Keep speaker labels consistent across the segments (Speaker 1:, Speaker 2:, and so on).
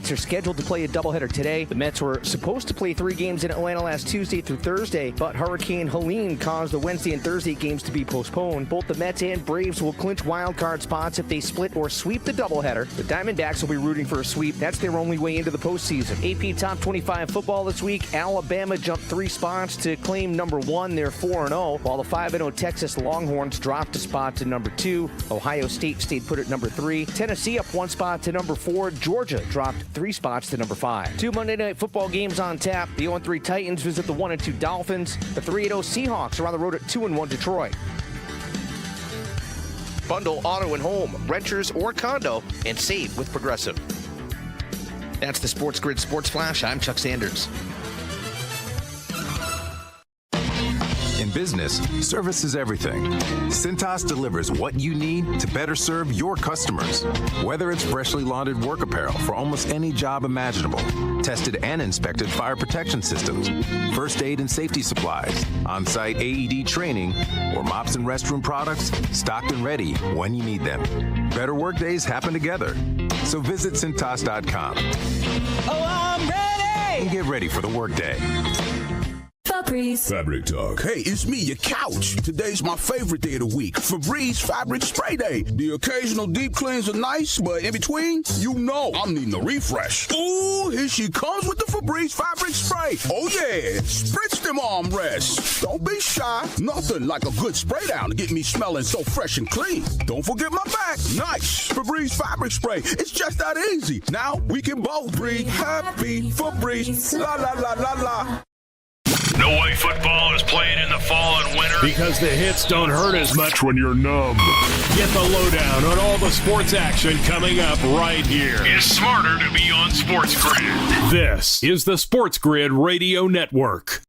Speaker 1: Mets are scheduled to play a doubleheader today. The Mets were supposed to play 3 games in Atlanta last Tuesday through Thursday, but Hurricane Helene caused the Wednesday and Thursday games to be postponed. Both the Mets and Braves will clinch wild card spots if they split or sweep the doubleheader. The Diamondbacks will be rooting for a sweep. That's their only way into the postseason. AP Top 25 football this week. Alabama jumped 3 spots to claim number 1. They're 4-0, while the 5-0 Texas Longhorns dropped a spot to number 2. Ohio State stayed put at number 3. Tennessee up 1 spot to number 4. Georgia dropped 3 spots to number 5. 2 Monday Night Football games on tap. The 0-3 Titans visit the 1-2 Dolphins. The 3-0 Seahawks are on the road at 2-1 Detroit. Bundle auto and home, renters or condo, and save with Progressive. That's the SportsGrid Sports Flash. I'm Chuck Sanders.
Speaker 2: In business, service is everything. Cintas delivers what you need to better serve your customers. Whether it's freshly laundered work apparel for almost any job imaginable, tested and inspected fire protection systems, first aid and safety supplies, on-site AED training, or mops and restroom products, stocked and ready when you need them. Better work days happen together. So visit Cintas.com.
Speaker 3: Oh, I'm ready!
Speaker 2: And get ready for the workday.
Speaker 4: Fabric Talk. Hey, it's me, your couch. Today's my favorite day of the week. Febreze Fabric Spray Day. The occasional deep cleans are nice, but in between, you know I'm needing a refresh. Ooh, here she comes with the Febreze Fabric Spray. Oh yeah, spritz them armrests. Don't be shy. Nothing like a good spray down to get me smelling so fresh and clean. Don't forget my back. Nice. Febreze Fabric Spray. It's just that easy. Now we can both breathe happy. Febreze. La la la la la.
Speaker 5: No way football is playing in the fall and winter.
Speaker 6: Because the hits don't hurt as much when you're numb. Get the lowdown on all the sports action coming up right here.
Speaker 5: It's smarter to be on SportsGrid.
Speaker 6: This is the SportsGrid Radio Network.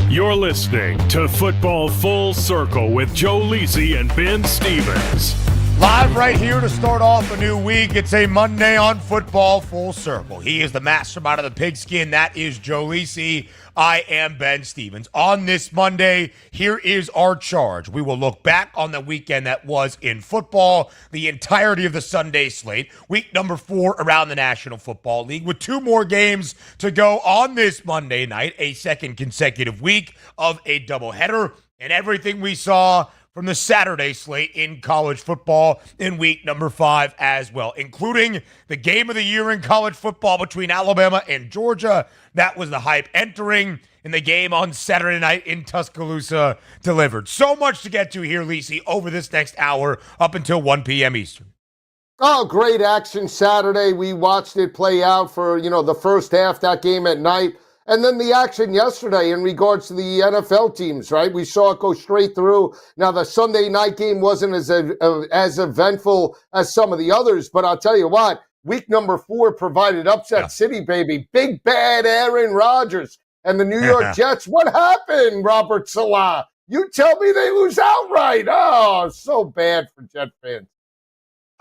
Speaker 6: You're listening to Football Full Circle with Joe Lisi and Ben Stevens.
Speaker 7: Live right here to start off a new week. It's a Monday on Football Full Circle. He is the mastermind of the pigskin. That is Joe Lisi. I am Ben Stevens. On this Monday, here is our charge. We will look back on the weekend that was in football, the entirety of the Sunday slate, week number 4 around the National Football League, with 2 more games to go on this Monday night, a second consecutive week of a doubleheader, and everything we saw from the Saturday slate in college football in week number 5 as well, including the game of the year in college football between Alabama and Georgia. That was the hype entering, and the game on Saturday night in Tuscaloosa delivered. So much to get to here, Lisi, over this next hour up until 1 p.m. Eastern.
Speaker 8: Oh, great action Saturday. We watched it play out for, the first half, that game at night. And then the action yesterday in regards to the NFL teams, right? We saw it go straight through. Now, the Sunday night game wasn't as eventful as some of the others, but I'll tell you what, week number 4 provided upset city, baby. Big bad Aaron Rodgers and the New York Jets. What happened, Robert Salah? You tell me they lose outright. Oh, so bad for Jet fans.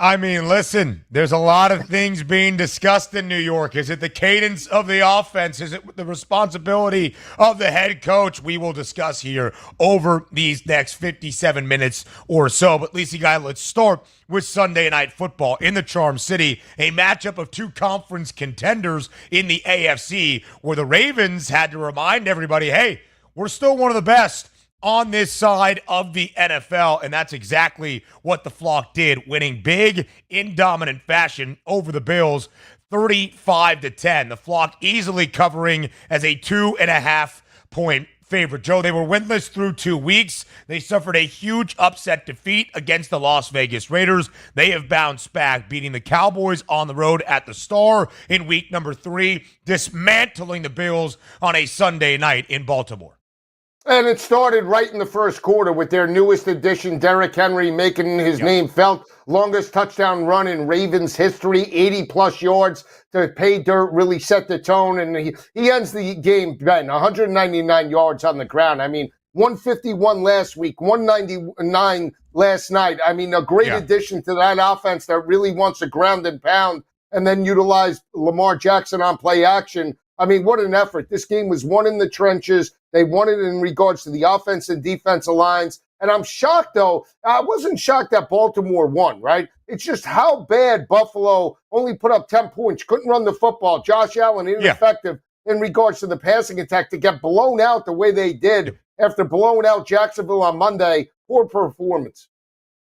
Speaker 7: I mean, listen, there's a lot of things being discussed in New York. Is it the cadence of the offense? Is it the responsibility of the head coach? We will discuss here over these next 57 minutes or so. But, Lisi, guy, let's start with Sunday Night Football in the Charm City, a matchup of 2 conference contenders in the AFC, where the Ravens had to remind everybody, hey, we're still one of the best on this side of the NFL, and that's exactly what the flock did, winning big in dominant fashion over the Bills, 35-10. The flock easily covering as a 2.5-point favorite. Joe, they were winless through 2 weeks. They suffered a huge upset defeat against the Las Vegas Raiders. They have bounced back, beating the Cowboys on the road at the Star in week number 3, dismantling the Bills on a Sunday night in Baltimore.
Speaker 8: And it started right in the first quarter with their newest addition, Derrick Henry, making his name felt. Longest touchdown run in Ravens history, 80-plus yards to pay dirt, really set the tone. And he ends the game, Ben, 199 yards on the ground. I mean, 151 last week, 199 last night. I mean, a great addition to that offense that really wants to ground and pound and then utilize Lamar Jackson on play action. I mean, what an effort. This game was won in the trenches. They won it in regards to the offense and defensive lines. And I'm shocked, though. I wasn't shocked that Baltimore won, right? It's just how bad Buffalo only put up 10 points, couldn't run the football. Josh Allen, ineffective in regards to the passing attack to get blown out the way they did after blowing out Jacksonville on Monday. Poor performance.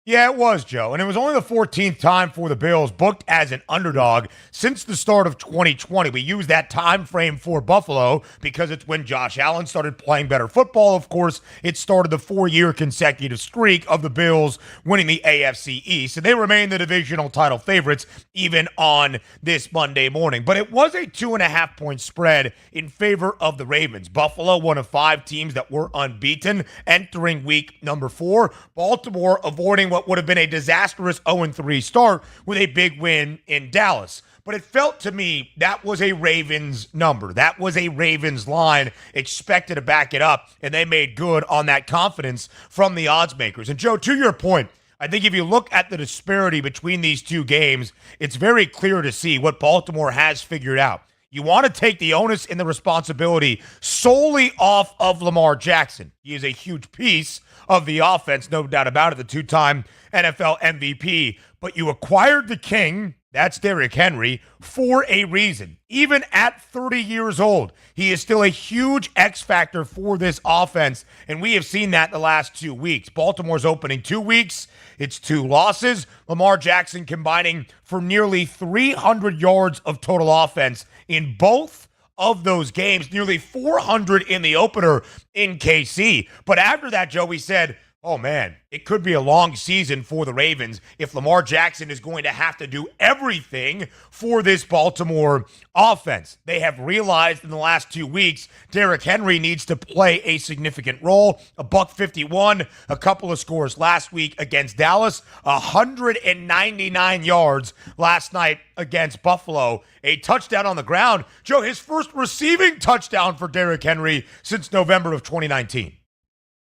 Speaker 7: Yeah, it was, Joe. And it was only the 14th time for the Bills booked as an underdog since the start of 2020. We use that time frame for Buffalo because it's when Josh Allen started playing better football. Of course, it started the 4-year consecutive streak of the Bills winning the AFC East. And they remain the divisional title favorites even on this Monday morning. But it was a 2.5-point spread in favor of the Ravens. Buffalo, one of 5 teams that were unbeaten entering week number 4. Baltimore avoiding what would have been a disastrous 0-3 start with a big win in Dallas. But it felt to me that was a Ravens number. That was a Ravens line expected to back it up, and they made good on that confidence from the odds makers. And Joe, to your point, I think if you look at the disparity between these two games, it's very clear to see what Baltimore has figured out. You want to take the onus and the responsibility solely off of Lamar Jackson. He is a huge piece of the offense, no doubt about it, the 2-time NFL MVP. But you acquired the king, that's Derrick Henry, for a reason. Even at 30 years old, he is still a huge X factor for this offense, and we have seen that the last 2 weeks. Baltimore's opening 2 weeks, it's 2 losses. Lamar Jackson combining for nearly 300 yards of total offense in both of those games, nearly 400 in the opener in KC. But after that, Joe, we said, oh man, it could be a long season for the Ravens if Lamar Jackson is going to have to do everything for this Baltimore offense. They have realized in the last 2 weeks, Derrick Henry needs to play a significant role. $151, a couple of scores last week against Dallas, 199 yards last night against Buffalo, a touchdown on the ground. Joe, his first receiving touchdown for Derrick Henry since November of 2019.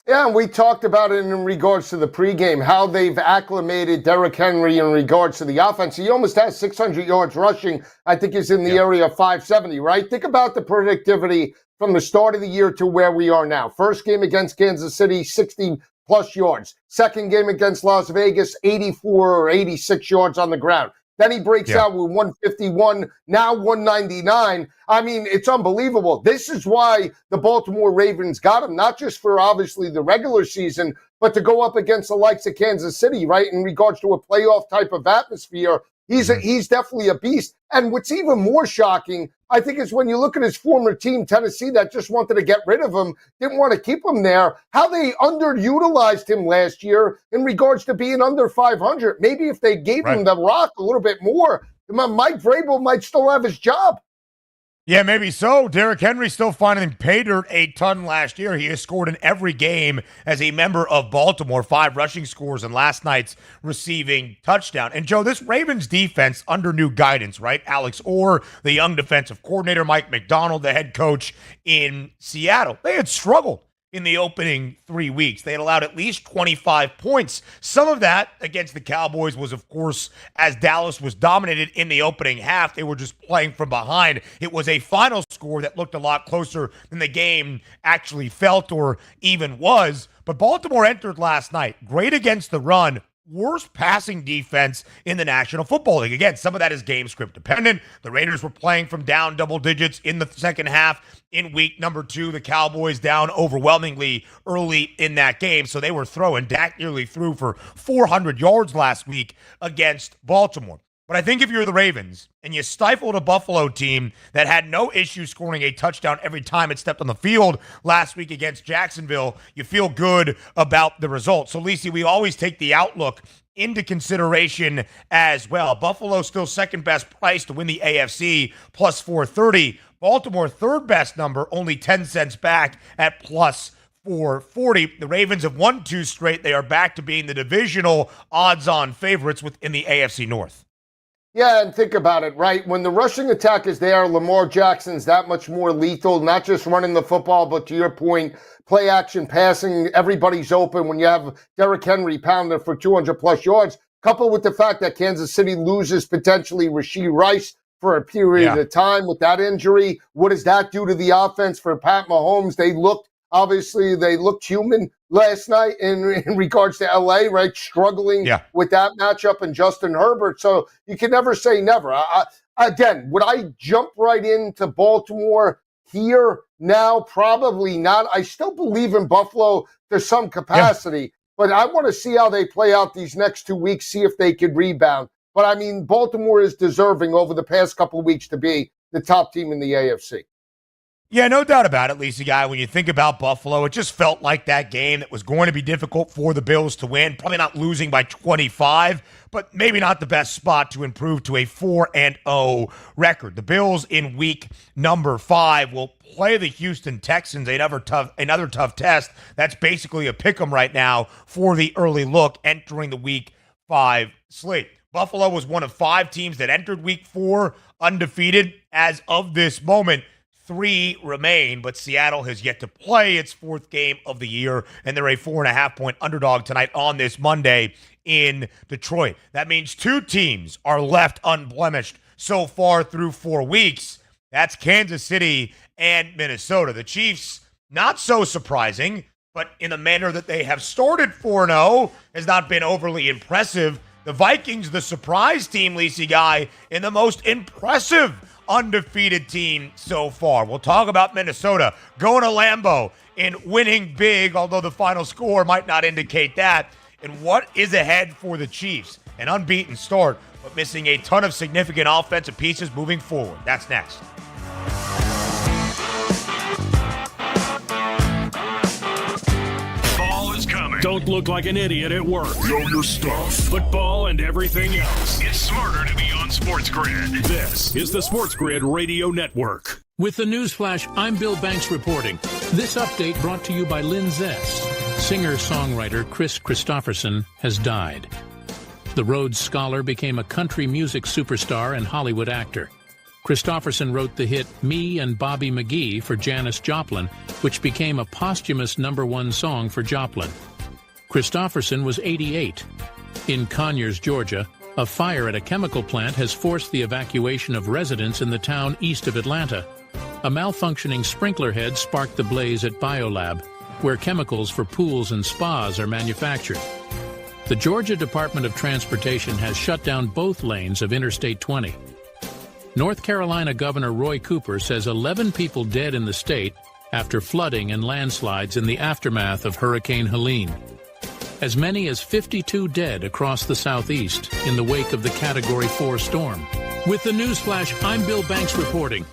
Speaker 8: Yeah, and we talked about it in regards to the pregame, how they've acclimated Derrick Henry in regards to the offense. He almost has 600 yards rushing. I think he's in the area of 570, right? Think about the productivity from the start of the year to where we are now. First game against Kansas City, 60-plus yards. Second game against Las Vegas, 84 or 86 yards on the ground. Then he breaks out with 151, now 199. I mean, it's unbelievable. This is why the Baltimore Ravens got him, not just for obviously the regular season, but to go up against the likes of Kansas City, right? In regards to a playoff type of atmosphere, he's definitely a beast. And what's even more shocking, I think, is when you look at his former team, Tennessee, that just wanted to get rid of him, didn't want to keep him there, how they underutilized him last year in regards to being under 500. Maybe if they gave him the rock a little bit more, Mike Vrabel might still have his job.
Speaker 7: Yeah, maybe so. Derrick Henry still finding pay dirt a ton last year. He has scored in every game as a member of Baltimore, 5 rushing scores and last night's receiving touchdown. And Joe, this Ravens defense under new guidance, right? Alex Orr, the young defensive coordinator, Mike McDonald, the head coach in Seattle. They had struggled in the opening 3 weeks. They had allowed at least 25 points. Some of that against the Cowboys was, of course, as Dallas was dominated in the opening half. They were just playing from behind. It was a final score that looked a lot closer than the game actually felt or even was. But Baltimore entered last night great against the run, worst passing defense in the National Football League. Again, some of that is game script dependent. The Raiders were playing from down double digits in the second half in week number 2. The Cowboys down overwhelmingly early in that game, so they were throwing. Dak nearly threw for 400 yards last week against Baltimore. But I think if you're the Ravens and you stifled a Buffalo team that had no issue scoring a touchdown every time it stepped on the field last week against Jacksonville, you feel good about the result. So, Lisi, we always take the outlook into consideration as well. Buffalo still second best price to win the AFC, plus 430. Baltimore third best number, only 10 cents back at plus 440. The Ravens have won 2 straight. They are back to being the divisional odds-on favorites within the AFC North.
Speaker 8: Yeah, and think about it, right? When the rushing attack is there, Lamar Jackson's that much more lethal, not just running the football, but to your point, play action passing, everybody's open. When you have Derrick Henry pounding for 200-plus yards, coupled with the fact that Kansas City loses potentially Rashee Rice for a period of time with that injury. What does that do to the offense for Pat Mahomes? They looked human last night in regards to LA, right? Struggling with that matchup and Justin Herbert. So you can never say never. Again, would I jump right into Baltimore here now? Probably not. I still believe in Buffalo to some capacity, but I want to see how they play out these next 2 weeks, see if they could rebound. But I mean, Baltimore is deserving over the past couple of weeks to be the top team in the AFC.
Speaker 7: Yeah, no doubt about it, Lisa Guy. When you think about Buffalo, it just felt like that game that was going to be difficult for the Bills to win. Probably not losing by 25, but maybe not the best spot to improve to a 4-0 record. The Bills in week number 5 will play the Houston Texans, another tough test. That's basically a pick 'em right now for the early look entering the week 5 slate. Buffalo was one of 5 teams that entered week 4 undefeated. As of this moment, 3 remain, but Seattle has yet to play its 4th game of the year, and they're a 4.5-point underdog tonight on this Monday in Detroit. That means 2 teams are left unblemished so far through 4 weeks. That's Kansas City and Minnesota. The Chiefs, not so surprising, but in the manner that they have started 4-0 has not been overly impressive. The Vikings, the surprise team, Lisa Guy, and the most impressive undefeated team so far. We'll talk about Minnesota going to Lambeau and winning big, although the final score might not indicate that. And what is ahead for the Chiefs? An unbeaten start, but missing a ton of significant offensive pieces moving forward. That's next.
Speaker 6: Don't look like an idiot at work.
Speaker 5: Know your stuff.
Speaker 6: Football and everything else.
Speaker 5: It's smarter to be on SportsGrid.
Speaker 6: This is the SportsGrid Radio Network.
Speaker 9: With the Newsflash, I'm Bill Banks reporting. This update brought to you by Lynn Zess. Singer-songwriter Chris Christopherson has died. The Rhodes Scholar became a country music superstar and Hollywood actor. Christopherson wrote the hit Me and Bobby McGee for Janis Joplin, which became a posthumous #1 song for Joplin. Christopherson was 88. In Conyers, Georgia, a fire at a chemical plant has forced the evacuation of residents in the town east of Atlanta. A malfunctioning sprinkler head sparked the blaze at Biolab, where chemicals for pools and spas are manufactured. The Georgia Department of Transportation has shut down both lanes of Interstate 20. North Carolina Governor Roy Cooper says 11 people dead in the state after flooding and landslides in the aftermath of Hurricane Helene. As many as 52 dead across the southeast in the wake of the Category 4 storm. With the Newsflash, I'm Bill Banks reporting.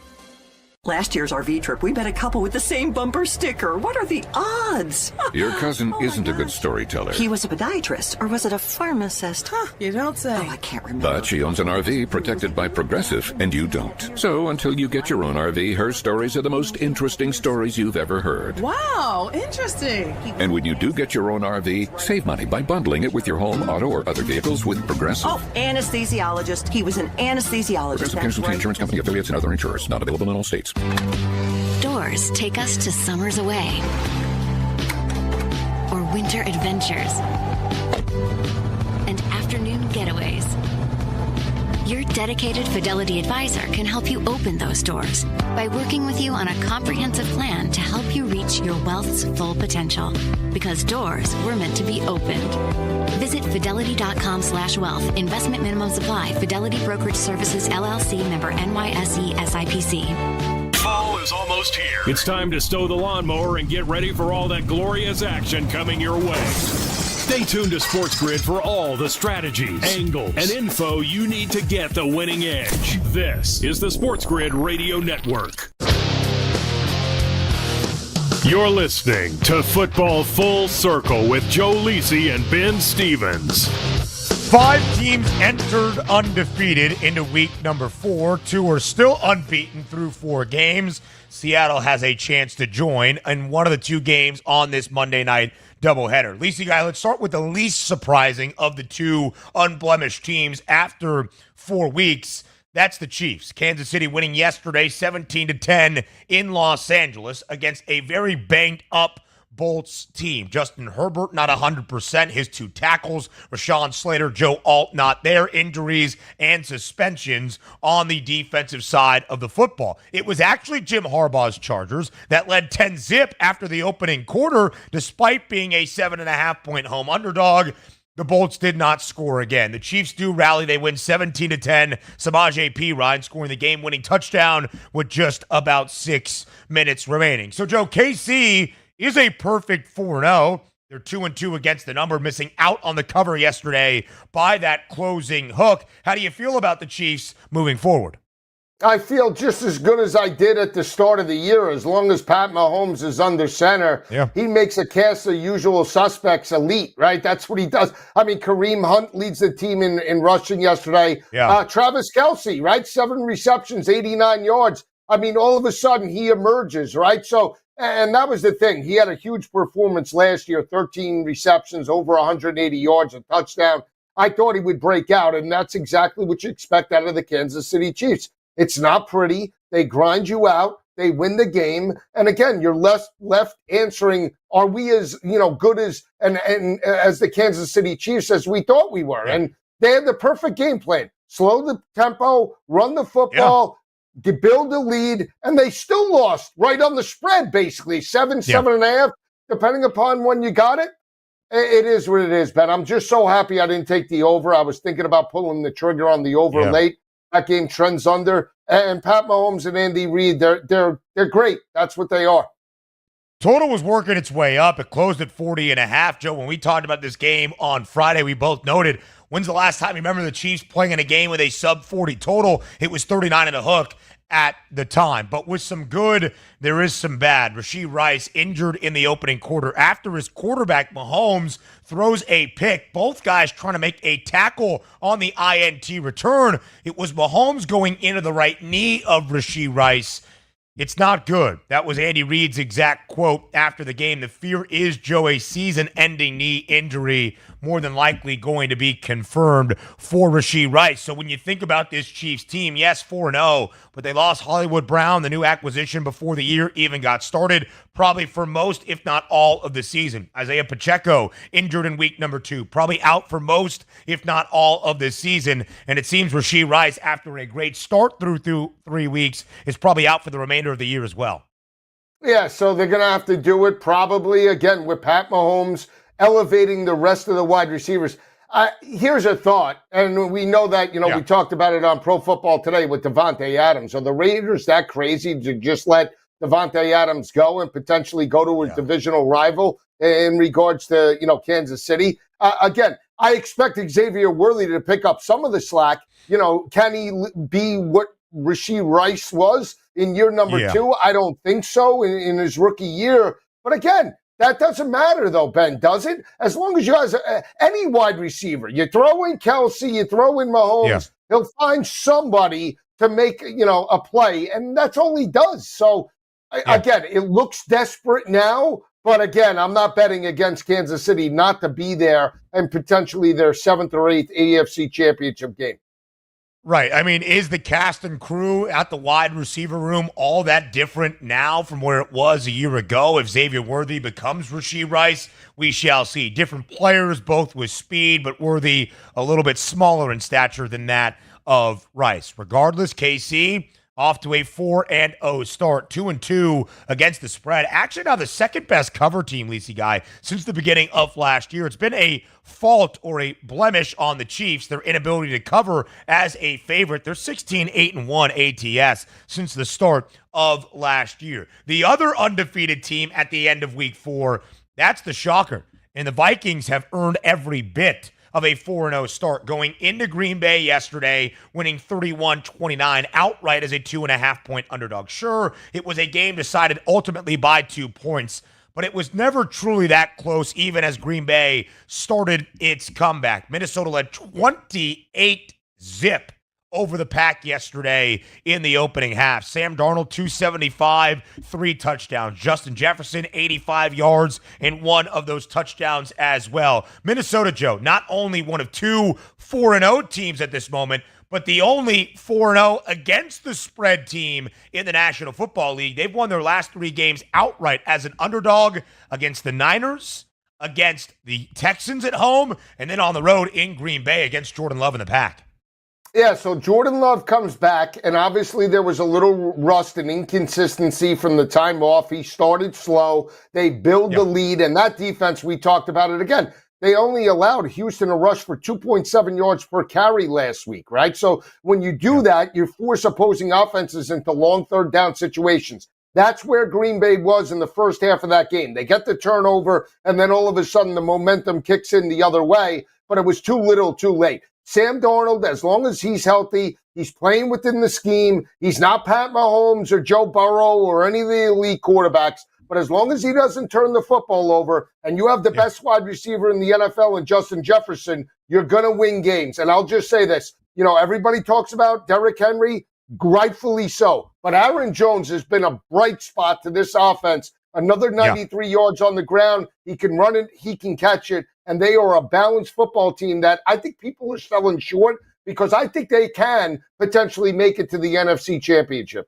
Speaker 10: Last year's RV trip, we met a couple with the same bumper sticker. What are the odds?
Speaker 11: Your cousin isn't a good storyteller.
Speaker 10: He was a podiatrist, or was it a pharmacist?
Speaker 3: You don't say.
Speaker 10: Oh, I can't remember.
Speaker 11: But she owns an RV protected by Progressive, and you don't. So until you get your own RV, her stories are the most interesting stories you've ever heard.
Speaker 3: Wow, interesting.
Speaker 11: And when you do get your own RV, save money by bundling it with your home, auto, or other vehicles with Progressive.
Speaker 10: Oh, anesthesiologist. He was an anesthesiologist.
Speaker 11: Progressive Casualty Insurance Company, affiliates, and other insurers. Not available in all states.
Speaker 12: Doors take us to summers away or winter adventures and afternoon getaways. Your dedicated Fidelity advisor can help you open those doors by working with you on a comprehensive plan to help you reach your wealth's full potential. Because doors were meant to be opened. Visit fidelity.com/wealth. Investment minimum supply. Fidelity Brokerage Services, LLC, member NYSE SIPC.
Speaker 6: Fall is almost here. It's time to stow the lawnmower and get ready for all that glorious action coming your way. Stay tuned to SportsGrid for all the strategies, angles, and info you need to get the winning edge. This is the SportsGrid Radio Network. You're listening to Football Full Circle with Joe Lisi and Ben Stevens.
Speaker 7: 5 teams entered undefeated into week number 4. 2 are still unbeaten through 4 games. Seattle has a chance to join in one of the 2 games on this Monday night doubleheader. Lisa Guy, let's start with the least surprising of the 2 unblemished teams after 4 weeks. That's the Chiefs. Kansas City winning yesterday 17-10 in Los Angeles against a very banged up Bolts team. Justin Herbert, not 100%. His 2 tackles. Rashawn Slater, Joe Alt, not there. Injuries and suspensions on the defensive side of the football. It was actually Jim Harbaugh's Chargers that led 10-zip after the opening quarter, despite being a 7.5-point home underdog. The Bolts did not score again. The Chiefs do rally. They win 17-10. Samaje Perine scoring the game-winning touchdown with just about 6 minutes remaining. So, Joe, KC is a perfect 4-0. They're 2-2 against the number, missing out on the cover yesterday by that closing hook. How do you feel about the Chiefs moving forward?
Speaker 8: I feel just as good as I did at the start of the year. As long as Pat Mahomes is under center, he makes a cast of usual suspects elite, right? That's what he does. I mean, Kareem Hunt leads the team in rushing yesterday. Travis Kelce, right? 7 receptions, 89 yards. I mean, all of a sudden he emerges, right? So, and that was the thing. He had a huge performance last year, 13 receptions, over 180 yards, a touchdown. I thought he would break out, and that's exactly what you expect out of the Kansas City Chiefs. It's not pretty. They grind you out. They win the game. And again, you're left answering, are we as, good as and as the Kansas City Chiefs as we thought we were? And they had the perfect game plan. Slow the tempo, run the football, build a lead, and they still lost right on the spread, basically. 7.5, depending upon when you got it. It is what it is, Ben. I'm just so happy I didn't take the over. I was thinking about pulling the trigger on the over late. That game trends under. And Pat Mahomes and Andy Reid, they're great. That's what they are.
Speaker 7: Total was working its way up. It closed at 40.5. Joe, when we talked about this game on Friday, we both noted, when's the last time you remember the Chiefs playing in a game with a sub-40 total? It was 39 and a hook at the time. But with some good, there is some bad. Rashee Rice injured in the opening quarter after his quarterback, Mahomes, throws a pick. Both guys trying to make a tackle on the INT return. It was Mahomes going into the right knee of Rashee Rice. It's not good. That was Andy Reid's exact quote after the game. The fear is, Joe, a season-ending knee injury, more than likely going to be confirmed for Rashee Rice. So when you think about this Chiefs team, yes, 4-0, but they lost Hollywood Brown, the new acquisition, before the year even got started, probably for most, if not all, of the season. Isaiah Pacheco injured in week number 2, probably out for most, if not all, of this season. And it seems Rashee Rice, after a great start through 3 weeks, is probably out for the remainder of the year as well.
Speaker 8: Yeah, so they're going to have to do it probably, again, with Pat Mahomes elevating the rest of the wide receivers. Here's a thought, and we know that, we talked about it on Pro Football Today with Devontae Adams. Are the Raiders that crazy to just let Devontae Adams go and potentially go to a divisional rival in regards to, Kansas City? Again, I expect Xavier Worthy to pick up some of the slack. Can he be what Rashee Rice was in year number 2? I don't think so in his rookie year. But again, that doesn't matter, though, Ben, does it? As long as you guys, any wide receiver, you throw in Kelce, you throw in Mahomes, he'll find somebody to make, a play, and that's all he does. So, again, it looks desperate now, but again, I'm not betting against Kansas City not to be there and potentially their 7th or 8th AFC championship game.
Speaker 7: Right. I mean, is the cast and crew at the wide receiver room all that different now from where it was a year ago? If Xavier Worthy becomes Rashee Rice, we shall see. Different players, both with speed, but Worthy a little bit smaller in stature than that of Rice. Regardless, KC off to a 4-0 start, 2-2 against the spread. Actually, now the second best cover team, Lisi Guy, since the beginning of last year. It's been a fault or a blemish on the Chiefs, their inability to cover as a favorite. They're 16-8-1 ATS since the start of last year. The other undefeated team at the end of week 4, that's the shocker. And the Vikings have earned every bit of a 4-0 start, going into Green Bay yesterday, winning 31-29 outright as a 2.5-point underdog. Sure, it was a game decided ultimately by 2 points, but it was never truly that close, even as Green Bay started its comeback. Minnesota led 28-zip over the Pack yesterday in the opening half. Sam Darnold, 275, 3 touchdowns. Justin Jefferson, 85 yards, and 1 of those touchdowns as well. Minnesota, Joe, not only one of 2 4-0 teams at this moment, but the only 4-0 against the spread team in the National Football League. They've won their last 3 games outright as an underdog against the Niners, against the Texans at home, and then on the road in Green Bay against Jordan Love and the Pack.
Speaker 8: Yeah, so Jordan Love comes back, and obviously there was a little rust and inconsistency from the time off. He started slow. They build the lead, and that defense, we talked about it again. They only allowed Houston to rush for 2.7 yards per carry last week, right? So when you do that, you force opposing offenses into long third down situations. That's where Green Bay was in the first half of that game. They get the turnover, and then all of a sudden the momentum kicks in the other way, but it was too little too late. Sam Darnold, as long as he's healthy, he's playing within the scheme. He's not Pat Mahomes or Joe Burrow or any of the elite quarterbacks. But as long as he doesn't turn the football over and you have the best wide receiver in the NFL in Justin Jefferson, you're going to win games. And I'll just say this. You know, everybody talks about Derrick Henry, rightfully so. But Aaron Jones has been a bright spot to this offense. Another 93 yards on the ground. He can run it. He can catch it. And they are a balanced football team that I think people are selling short because I think they can potentially make it to the NFC Championship.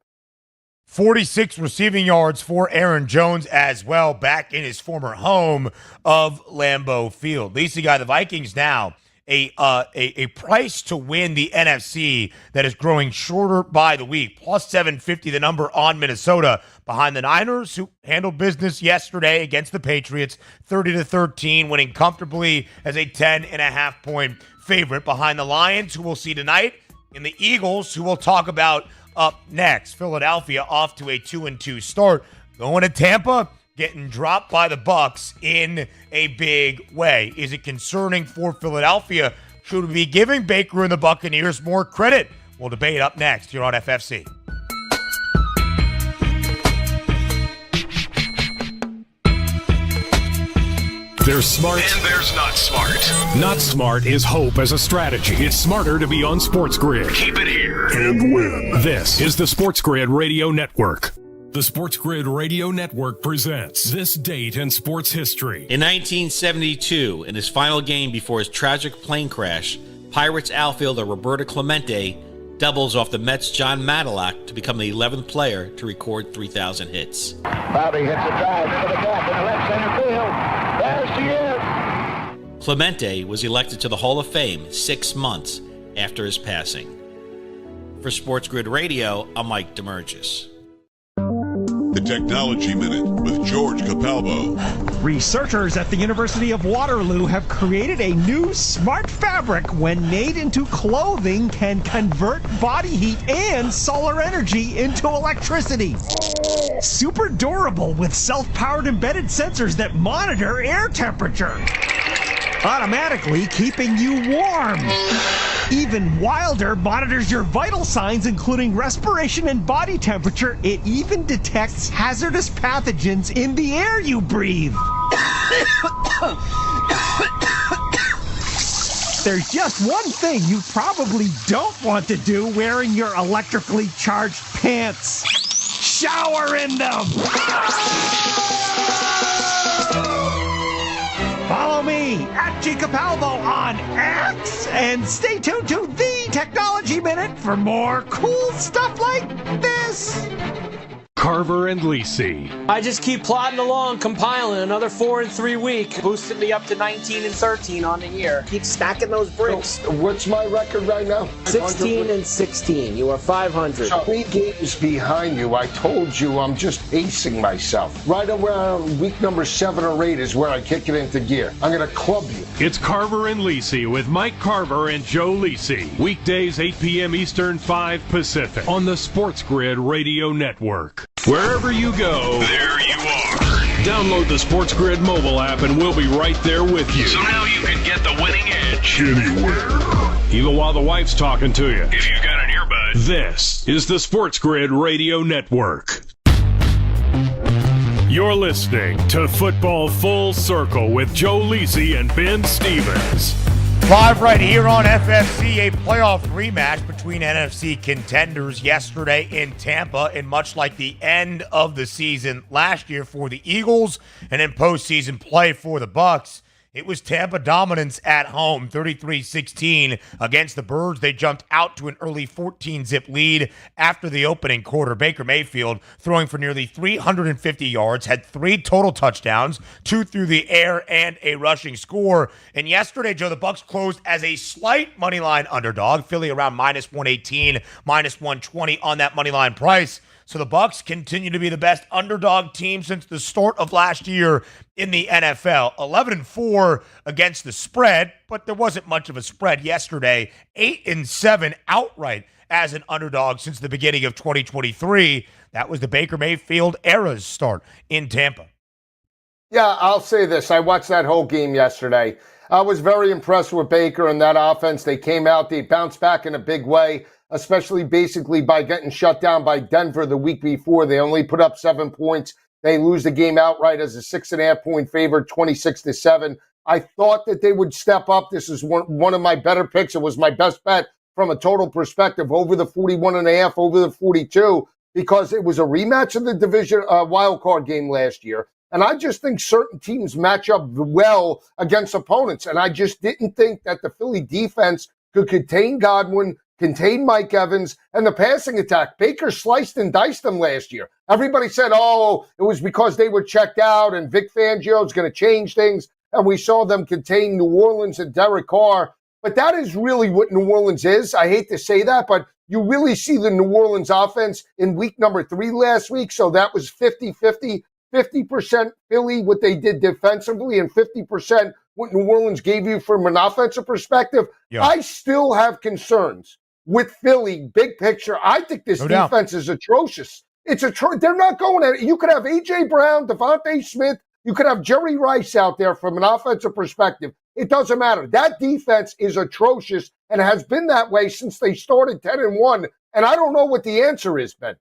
Speaker 7: 46 receiving yards for Aaron Jones as well, back in his former home of Lambeau Field. Lisa got the Vikings now a price to win the NFC that is growing shorter by the week. Plus 750 the number on Minnesota, behind the Niners, who handled business yesterday against the Patriots, 30-13, winning comfortably as a 10.5-point favorite, behind the Lions, who we'll see tonight, and the Eagles, who we'll talk about up next. Philadelphia off to a 2-2 start, going to Tampa, getting dropped by the Bucs in a big way. Is it concerning for Philadelphia? Should we be giving Baker and the Buccaneers more credit? We'll debate up next here on FFC.
Speaker 6: There's smart.
Speaker 5: And there's not smart.
Speaker 6: Not smart is hope as a strategy. It's smarter to be on SportsGrid.
Speaker 5: Keep it here
Speaker 6: And win. This is the SportsGrid Radio Network. The SportsGrid Radio Network presents This Date in Sports History.
Speaker 13: In 1972, in his final game before his tragic plane crash, Pirates outfielder Roberto Clemente doubles off the Mets' John Matlack to become the 11th player to record 3,000 hits.
Speaker 14: Bobby hits a drive into the gap in the left center field. There she is.
Speaker 13: Clemente was elected to the Hall of Fame 6 months after his passing. For SportsGrid Radio, I'm Mike Demergis.
Speaker 15: The Technology Minute with George Capalbo.
Speaker 16: Researchers at the University of Waterloo have created a new smart fabric when made into clothing can convert body heat and solar energy into electricity. Super durable with self-powered embedded sensors that monitor air temperature, automatically keeping you warm. Even wilder, monitors your vital signs, including respiration and body temperature. It even detects hazardous pathogens in the air you breathe. There's just one thing you probably don't want to do wearing your electrically charged pants. Shower in them! Follow me at G Capalbo on X and stay tuned to The Technology Minute for more cool stuff like this.
Speaker 6: Carver and Lisi.
Speaker 17: I just keep plodding along, compiling another 4 in 3 weeks, boosted me up to 19 and 13 on the year. Keep stacking those bricks.
Speaker 8: So, what's my record right now?
Speaker 17: 16 and 16. You are 500.
Speaker 8: So 3 games behind you. I told you I'm just acing myself. Right around week number 7 or 8 is where I kick it into gear. I'm going to club you.
Speaker 6: It's Carver and Lisi with Mike Carver and Joe Lisi. Weekdays 8 p.m. Eastern, 5 Pacific on the SportsGrid Radio Network. Wherever you go,
Speaker 5: there you are.
Speaker 6: Download the SportsGrid mobile app and we'll be right there with you.
Speaker 5: So now you can get the winning edge
Speaker 6: anywhere, even while the wife's talking to you.
Speaker 5: if you've got an earbud.
Speaker 6: This is the SportsGrid Radio Network. You're listening to Football Full Circle with Joe Lisi and Ben Stevens.
Speaker 7: Live right here on FFC, a playoff rematch between NFC contenders yesterday in Tampa, and much like the end of the season last year for the Eagles and in postseason play for the Bucs, It was Tampa dominance at home, 33-16 against the Birds. They jumped out to an early 14-zip lead after the opening quarter. Baker Mayfield throwing for nearly 350 yards, had 3 total touchdowns, 2 through the air, and a rushing score. And yesterday, Joe, the Bucs closed as a slight moneyline underdog. Philly around minus 118, minus 120 on that moneyline price. So the Bucs continue to be the best underdog team since the start of last year in the NFL. 11-4 against the spread, but there wasn't much of a spread yesterday. 8-7 outright as an underdog since the beginning of 2023. That was the Baker Mayfield era's start in Tampa.
Speaker 8: Yeah, I'll say this. I watched that whole game yesterday. I was very impressed with Baker and that offense. They came out, they bounced back in a big way, especially basically by getting shut down by Denver the week before. They only put up 7 points. They lose the game outright as a 6.5-point favorite, 26-7. I thought that they would step up. This is one of my better picks. It was my best bet from a total perspective over the 41.5, over the 42, because it was a rematch of the division wild card game last year. And I just think certain teams match up well against opponents. And I just didn't think that the Philly defense could contain Godwin, contain Mike Evans, and the passing attack. Baker sliced and diced them last year. Everybody said, oh, it was because they were checked out and Vic Fangio's going to change things. And we saw them contain New Orleans and Derek Carr. But that is really what New Orleans is. I hate to say that, but you really see the New Orleans offense in week number 3 last week. So that was 50-50. 50% Philly, what they did defensively, and 50% what New Orleans gave you from an offensive perspective. Yeah. I still have concerns with Philly, big picture. I think this defense is atrocious. They're not going at it. You could have A.J. Brown, Devontae Smith. You could have Jerry Rice out there from an offensive perspective. It doesn't matter. That defense is atrocious and has been that way since they started 10-1. And I don't know what the answer is, Ben.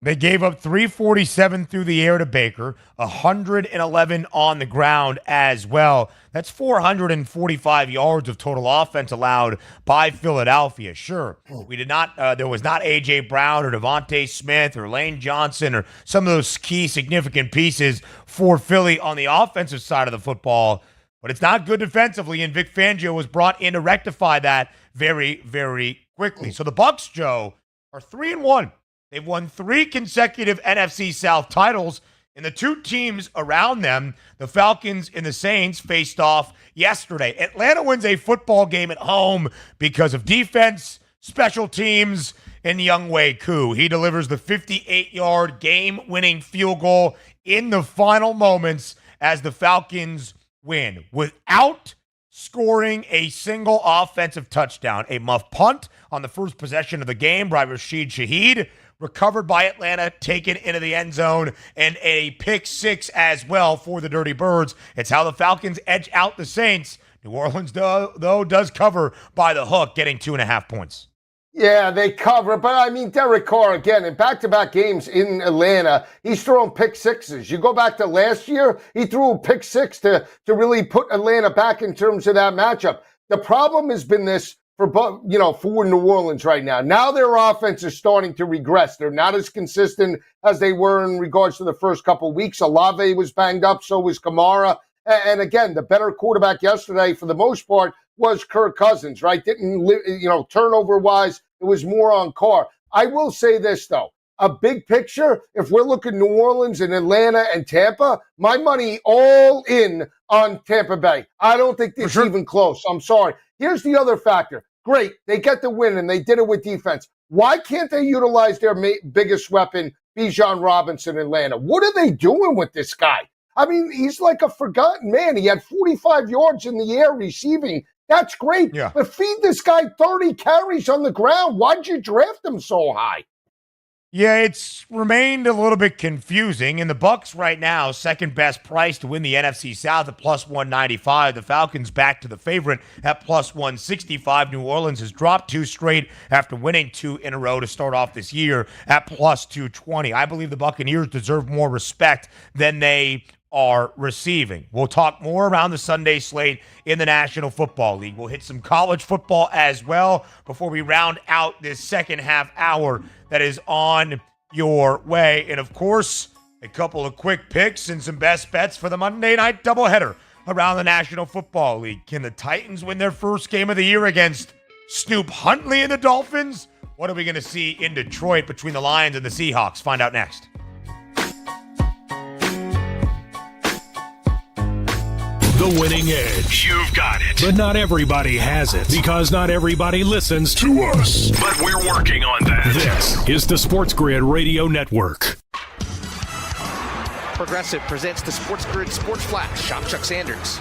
Speaker 7: They gave up 347 through the air to Baker, 111 on the ground as well. That's 445 yards of total offense allowed by Philadelphia. Sure, we did not. There was not A.J. Brown or Devontae Smith or Lane Johnson or some of those key significant pieces for Philly on the offensive side of the football. But it's not good defensively, and Vic Fangio was brought in to rectify that very, very quickly. So the Bucs, Joe, are 3-1. They've won 3 consecutive NFC South titles, and the 2 teams around them, the Falcons and the Saints, faced off yesterday. Atlanta wins a football game at home because of defense, special teams, and Younghoe Koo. He delivers the 58-yard game-winning field goal in the final moments as the Falcons win without scoring a single offensive touchdown. A muff punt on the first possession of the game by Rashid Shaheed, recovered by Atlanta, taken into the end zone, and a pick 6 as well for the Dirty Birds. It's how the Falcons edge out the Saints. New Orleans, though, does cover by the hook, getting 2.5 points.
Speaker 8: Yeah, they cover. But, I mean, Derek Carr, again, in back-to-back games in Atlanta, he's throwing pick 6s. You go back to last year, he threw a pick 6 to really put Atlanta back in terms of that matchup. The problem has been this for New Orleans right now. Now their offense is starting to regress. They're not as consistent as they were in regards to the first couple of weeks. Olave was banged up, so was Kamara. And again, the better quarterback yesterday, for the most part, was Kirk Cousins, right? Turnover-wise, it was more on Carr. I will say this, though. A big picture, if we're looking New Orleans and Atlanta and Tampa, my money all in on Tampa Bay. I don't think it's even close. I'm sorry. Here's the other factor. Great, they get the win, and they did it with defense. Why can't they utilize their biggest weapon, Bijan Robinson, in Atlanta? What are they doing with this guy? I mean, he's like a forgotten man. He had 45 yards in the air receiving. That's great. Yeah. But feed this guy 30 carries on the ground. Why'd you draft him so high?
Speaker 7: Yeah, it's remained a little bit confusing. And the Bucs right now, second best price to win the NFC South at plus 195. The Falcons back to the favorite at plus 165. New Orleans has dropped 2 straight after winning 2 in a row to start off this year at plus 220. I believe the Buccaneers deserve more respect than they are receiving. We'll talk more around the Sunday slate in the National Football League. We'll hit some college football as well before we round out this second half hour that is on your way. And of course, a couple of quick picks and some best bets for the Monday night doubleheader around the National Football League. Can the Titans win their first game of the year against Snoop Huntley and the Dolphins? What are we going to see in Detroit between the Lions and the Seahawks? Find out next.
Speaker 6: The winning edge.
Speaker 5: You've got it.
Speaker 6: But not everybody has it, because not everybody listens to us.
Speaker 5: But we're working on that.
Speaker 6: This is the SportsGrid Radio Network.
Speaker 1: Progressive presents the SportsGrid Sports Flash. I'm Chuck Sanders.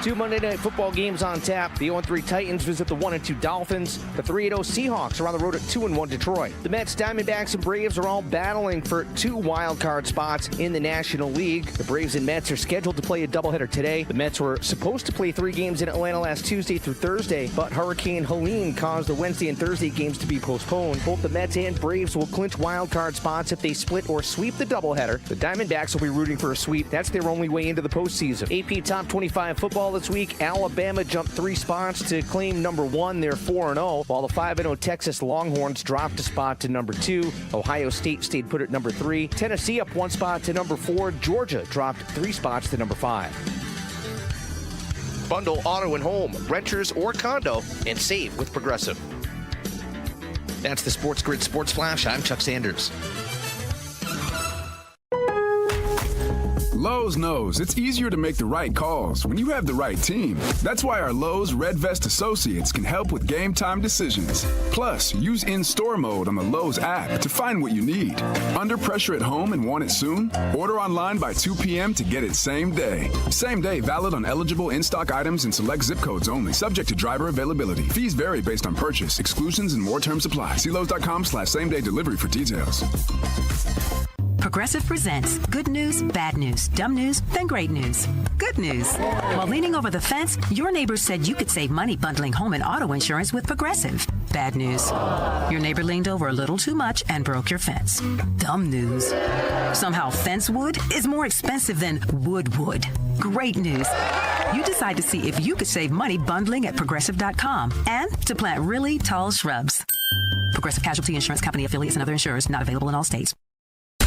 Speaker 1: 2 Monday Night Football games on tap. The 0-3 Titans visit the 1-2 Dolphins. The 3-0 Seahawks are on the road at 2-1 Detroit. The Mets, Diamondbacks, and Braves are all battling for 2 wild-card spots in the National League. The Braves and Mets are scheduled to play a doubleheader today. The Mets were supposed to play 3 games in Atlanta last Tuesday through Thursday, but Hurricane Helene caused the Wednesday and Thursday games to be postponed. Both the Mets and Braves will clinch wild-card spots if they split or sweep the doubleheader. The Diamondbacks will be rooting for a sweep. That's their only way into the postseason. AP Top 25 football this week. Alabama jumped 3 spots to claim number 1. They're 4-0, while the 5-0 Texas Longhorns dropped a spot to number 2. Ohio State stayed put at number 3. Tennessee up 1 spot to number 4. Georgia dropped 3 spots to number 5. Bundle auto and home, renters or condo, and save with Progressive. That's the SportsGrid Sports Flash. I'm Chuck Sanders.
Speaker 18: Lowe's knows it's easier to make the right calls when you have the right team. That's why our Lowe's Red Vest associates can help with game time decisions. Plus, use in-store mode on the Lowe's app to find what you need. Under pressure at home and want it soon? Order online by 2 p.m. to get it same day. Same day valid on eligible in-stock items and select zip codes only, subject to driver availability. Fees vary based on purchase, exclusions, and more terms apply. See Lowe's.com/same-day delivery for details.
Speaker 19: Progressive presents good news, bad news, dumb news, then great news. Good news. While leaning over the fence, your neighbor said you could save money bundling home and auto insurance with Progressive. Bad news. Your neighbor leaned over a little too much and broke your fence. Dumb news. Somehow fence wood is more expensive than wood. Great news. You decide to see if you could save money bundling at Progressive.com and to plant really tall shrubs. Progressive Casualty Insurance Company affiliates and other insurers not available in all states.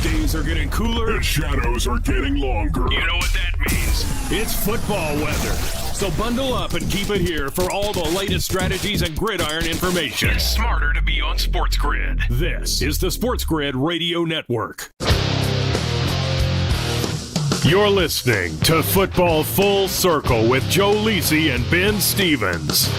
Speaker 6: Days are getting cooler.
Speaker 15: And shadows are getting longer.
Speaker 5: You know what that means?
Speaker 6: It's football weather. So bundle up and keep it here for all the latest strategies and gridiron information.
Speaker 5: It's smarter to be on SportsGrid.
Speaker 6: This is the SportsGrid Radio Network. You're listening to Football Full Circle with Joe Lisi and Ben Stevens.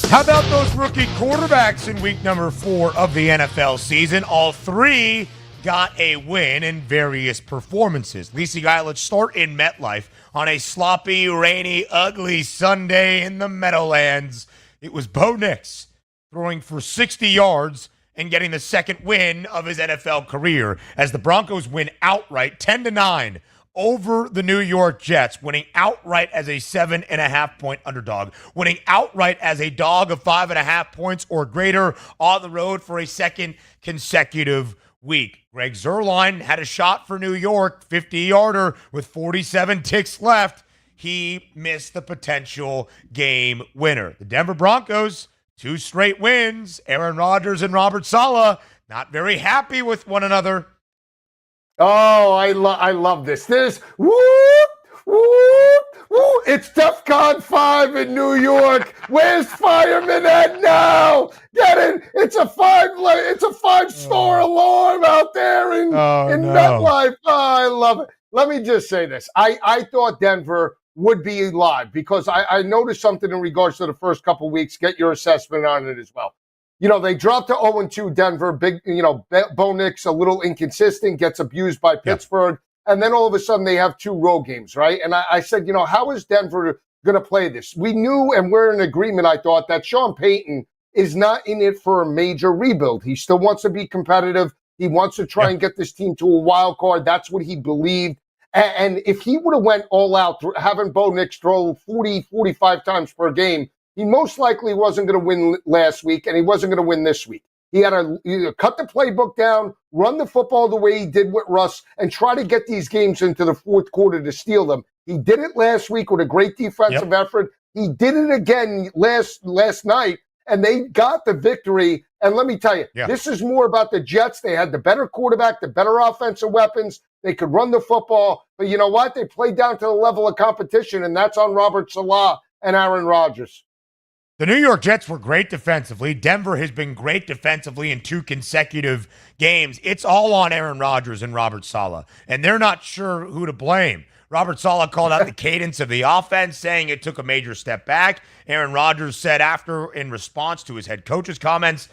Speaker 7: How about those rookie quarterbacks in week number 4 of the NFL season? All 3 got a win in various performances. Lisi Guy, let's start in MetLife on a sloppy, rainy, ugly Sunday in the Meadowlands. It was Bo Nix throwing for 60 yards and getting the second win of his NFL career as the Broncos win outright 10-9 over the New York Jets, winning outright as a 7.5-point underdog, winning outright as a dog of 5.5 points or greater on the road for a second consecutive week. Greg Zuerlein had a shot for New York, 50-yarder with 47 ticks left. He missed the potential game winner. The Denver Broncos, 2 straight wins. Aaron Rodgers and Robert Saleh not very happy with one another.
Speaker 8: Oh, I love this. Woo, it's DEFCON 5 in New York. Where's fireman at now? Get it? It's a 5-star alarm out there in MetLife. Oh, I love it. Let me just say this. I thought Denver would be live because I noticed something in regards to the first couple weeks. Get your assessment on it as well. You know, they dropped to 0-2 Denver. Big, Bo Nix a little inconsistent, gets abused by Pittsburgh. And then all of a sudden they have 2 road games, right? And I said, how is Denver going to play this? We knew, and we're in agreement, I thought, that Sean Payton is not in it for a major rebuild. He still wants to be competitive. He wants to try and get this team to a wild card. That's what he believed. And if he would have went all out, having Bo Nix throw 40, 45 times per game, he most likely wasn't going to win last week, and he wasn't going to win this week. He had to either cut the playbook down, run the football the way he did with Russ, and try to get these games into the fourth quarter to steal them. He did it last week with a great defensive effort. He did it again last night, and they got the victory. And let me tell you, this is more about the Jets. They had the better quarterback, the better offensive weapons. They could run the football. But you know what? They played down to the level of competition, and that's on Robert Saleh and Aaron Rodgers.
Speaker 7: The New York Jets were great defensively. Denver has been great defensively in 2 consecutive games. It's all on Aaron Rodgers and Robert Saleh, and they're not sure who to blame. Robert Saleh called out the cadence of the offense, saying it took a major step back. Aaron Rodgers said after, in response to his head coach's comments,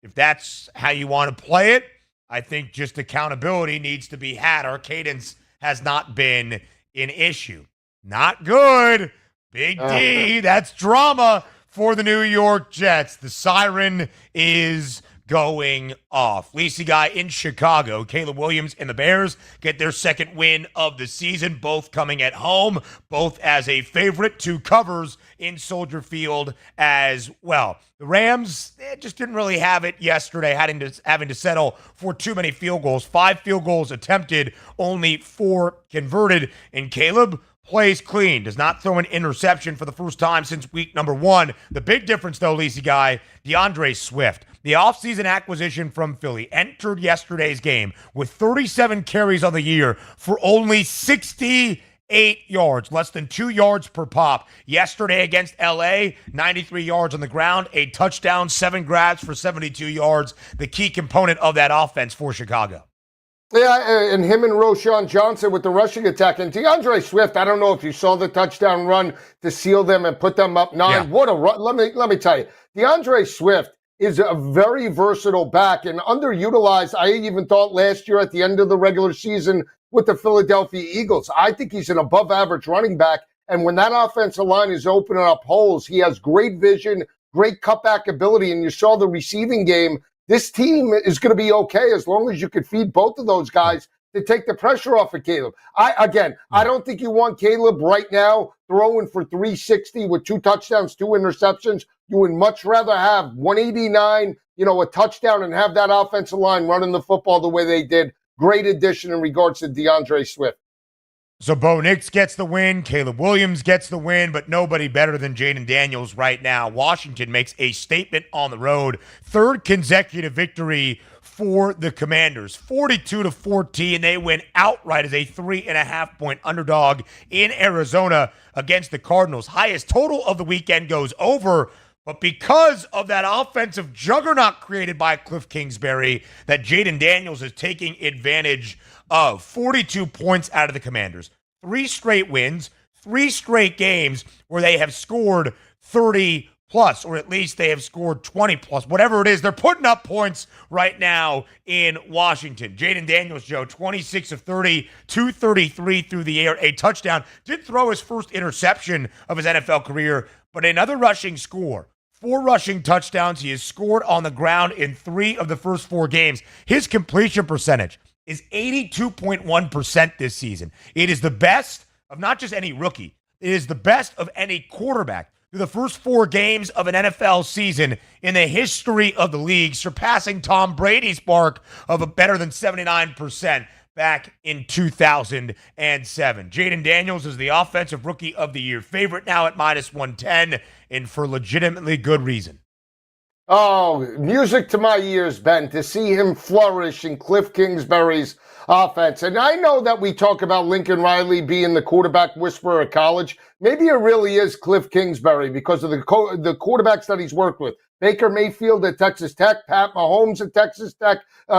Speaker 7: if that's how you want to play it, I think just accountability needs to be had. Our cadence has not been an issue. Not good. Big D, that's drama for the New York Jets. The siren is going off. Lacey Guy in Chicago. Caleb Williams and the Bears get their second win of the season, both coming at home, both as a favorite. 2 covers in Soldier Field as well. The Rams just didn't really have it yesterday, having to settle for too many field goals. 5 field goals attempted, only 4 converted. And Caleb plays clean, does not throw an interception for the first time since week number 1. The big difference, though, Lacey Guy, DeAndre Swift, the offseason acquisition from Philly, entered yesterday's game with 37 carries on the year for only 68 yards, less than 2 yards per pop. Yesterday against LA, 93 yards on the ground, a touchdown, 7 grabs for 72 yards, the key component of that offense for Chicago.
Speaker 8: Yeah, and him and Roshan Johnson with the rushing attack. And DeAndre Swift, I don't know if you saw the touchdown run to seal them and put them up 9. Yeah. What a run. Let me tell you, DeAndre Swift is a very versatile back and underutilized. I even thought last year at the end of the regular season with the Philadelphia Eagles. I think he's an above-average running back. And when that offensive line is opening up holes, he has great vision, great cutback ability. And you saw the receiving game. This team is going to be okay as long as you could feed both of those guys to take the pressure off of Caleb. I don't think you want Caleb right now throwing for 360 with 2 touchdowns, 2 interceptions. You would much rather have 189, a touchdown and have that offensive line running the football the way they did. Great addition in regards to DeAndre Swift.
Speaker 7: So Bo Nix gets the win, Caleb Williams gets the win, but nobody better than Jaden Daniels right now. Washington makes a statement on the road. 3rd consecutive victory for the Commanders. 42-14, they win outright as a 3.5-point underdog in Arizona against the Cardinals. Highest total of the weekend goes over, but because of that offensive juggernaut created by Cliff Kingsbury that Jaden Daniels is taking advantage of. 42 points out of the Commanders. 3 straight wins, 3 straight games where they have scored 30 plus, or at least they have scored 20 plus. Whatever it is, they're putting up points right now in Washington. Jaden Daniels, Joe, 26 of 30, 233 through the air, a touchdown. Did throw his first interception of his NFL career, but another rushing score. 4 rushing touchdowns. He has scored on the ground in 3 of the first 4 games. His completion percentage is 82.1% this season. It is the best of not just any rookie. It is the best of any quarterback through the first 4 games of an NFL season in the history of the league, surpassing Tom Brady's mark of a better than 79% back in 2007. Jaden Daniels is the Offensive Rookie of the Year favorite now at -110, and for legitimately good reason.
Speaker 8: Oh, music to my ears, Ben, to see him flourish in Cliff Kingsbury's offense. And I know that we talk about Lincoln Riley being the quarterback whisperer at college. Maybe it really is Cliff Kingsbury because of the quarterbacks that he's worked with. Baker Mayfield at Texas Tech, Pat Mahomes at Texas Tech.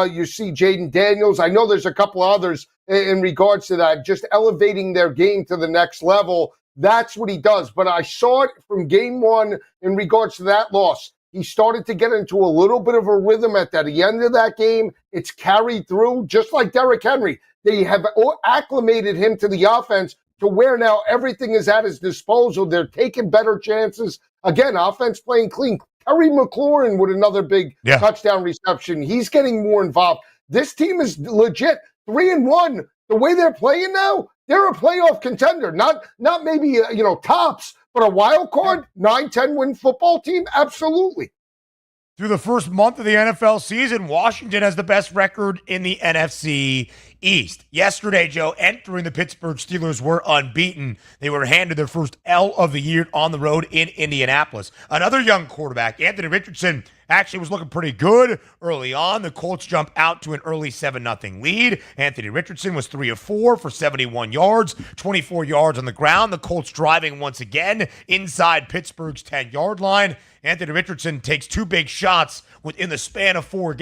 Speaker 8: You see Jaden Daniels. I know there's a couple others in regards to that, just elevating their game to the next level. That's what he does. But I saw it from game 1 in regards to that loss. He started to get into a little bit of a rhythm at the end of that game. It's carried through, just like Derrick Henry. They have acclimated him to the offense to where now everything is at his disposal. They're taking better chances. Again, offense playing clean. Terry McLaurin with another big touchdown reception. He's getting more involved. This team is legit. 3-1. The way they're playing now, they're a playoff contender. Not maybe tops, but a wild card, 9-10 win football team? Absolutely.
Speaker 7: Through the first month of the NFL season, Washington has the best record in the NFC East. Yesterday, Joe, entering the Pittsburgh Steelers were unbeaten. They were handed their first L of the year on the road in Indianapolis. Another young quarterback, Anthony Richardson, actually was looking pretty good early on. The Colts jump out to an early 7-0 lead. Anthony Richardson was 3 of 4 for 71 yards, 24 yards on the ground. The Colts driving once again inside Pittsburgh's 10-yard line. Anthony Richardson takes 2 big shots within the span of 4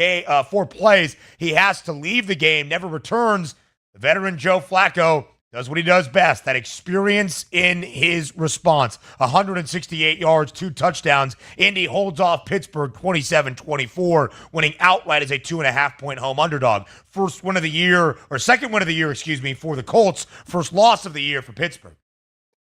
Speaker 7: plays. He has to leave the game, never returns. The veteran Joe Flacco does what he does best, that experience in his response. 168 yards, 2 touchdowns. Indy holds off Pittsburgh 27-24, winning outright as a 2.5-point home underdog. Second win of the year, for the Colts. First loss of the year for Pittsburgh.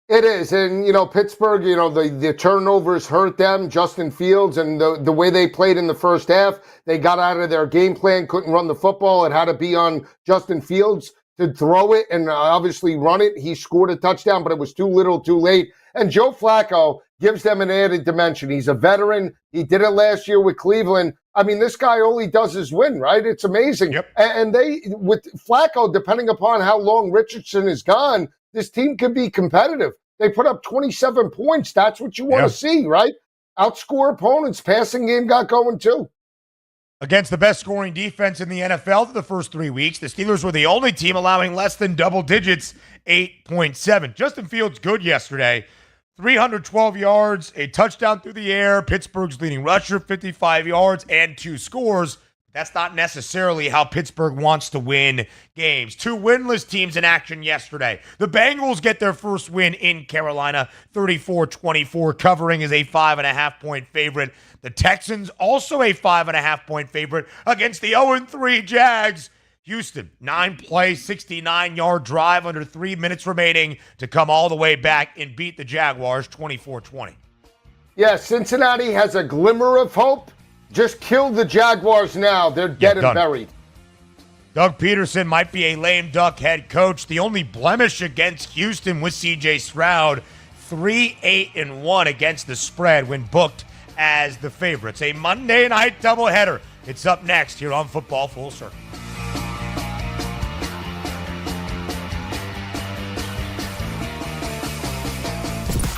Speaker 8: It is, and, Pittsburgh, the turnovers hurt them, Justin Fields, and the way they played in the first half, they got out of their game plan, couldn't run the football. It had to be on Justin Fields to throw it and obviously run it. He scored a touchdown, but it was too little, too late. And Joe Flacco gives them an added dimension. He's a veteran. He did it last year with Cleveland. I mean, this guy, all he does is win, right? It's amazing.
Speaker 7: Yep.
Speaker 8: And with Flacco, depending upon how long Richardson is gone, this team could be competitive. They put up 27 points. That's what you want to see, right? Outscore opponents. Passing game got going too.
Speaker 7: Against the best scoring defense in the NFL through the first 3 weeks, the Steelers were the only team allowing less than double digits, 8.7. Justin Fields good yesterday. 312 yards, a touchdown through the air, Pittsburgh's leading rusher, 55 yards, and 2 scores. That's not necessarily how Pittsburgh wants to win games. 2 winless teams in action yesterday. The Bengals get their first win in Carolina, 34-24, covering as a 5.5-point favorite. The Texans also a 5.5-point favorite against the 0-3 Jags. Houston, 9-play, 69-yard drive under 3 minutes remaining to come all the way back and beat the Jaguars 24-20.
Speaker 8: Yeah, Cincinnati has a glimmer of hope. Just kill the Jaguars now. They're dead and buried.
Speaker 7: Doug Peterson might be a lame duck head coach. The only blemish against Houston was C.J. Stroud. 3-8-1 against the spread when booked as the favorites. A Monday night doubleheader. It's up next here on Football Full Circle.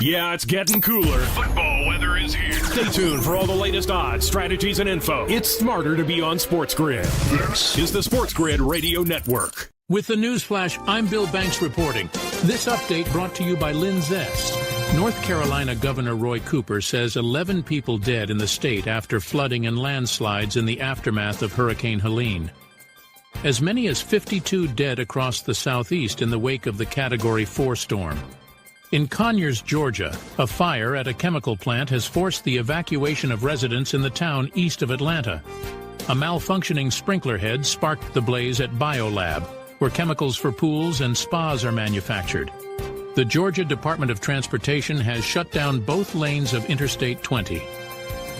Speaker 6: Yeah, it's getting cooler.
Speaker 5: Football weather is here.
Speaker 6: Stay tuned for all the latest odds, strategies, and info. It's smarter to be on SportsGrid. This is the SportsGrid Radio Network.
Speaker 9: With the news flash, I'm Bill Banks reporting. This update brought to you by Lynn Zest. North Carolina Governor Roy Cooper says 11 people dead in the state after flooding and landslides in the aftermath of Hurricane Helene. As many as 52 dead across the southeast in the wake of the Category 4 storm. In Conyers, Georgia, a fire at a chemical plant has forced the evacuation of residents in the town east of Atlanta. A malfunctioning sprinkler head sparked the blaze at BioLab, where chemicals for pools and spas are manufactured. The Georgia Department of Transportation has shut down both lanes of Interstate 20.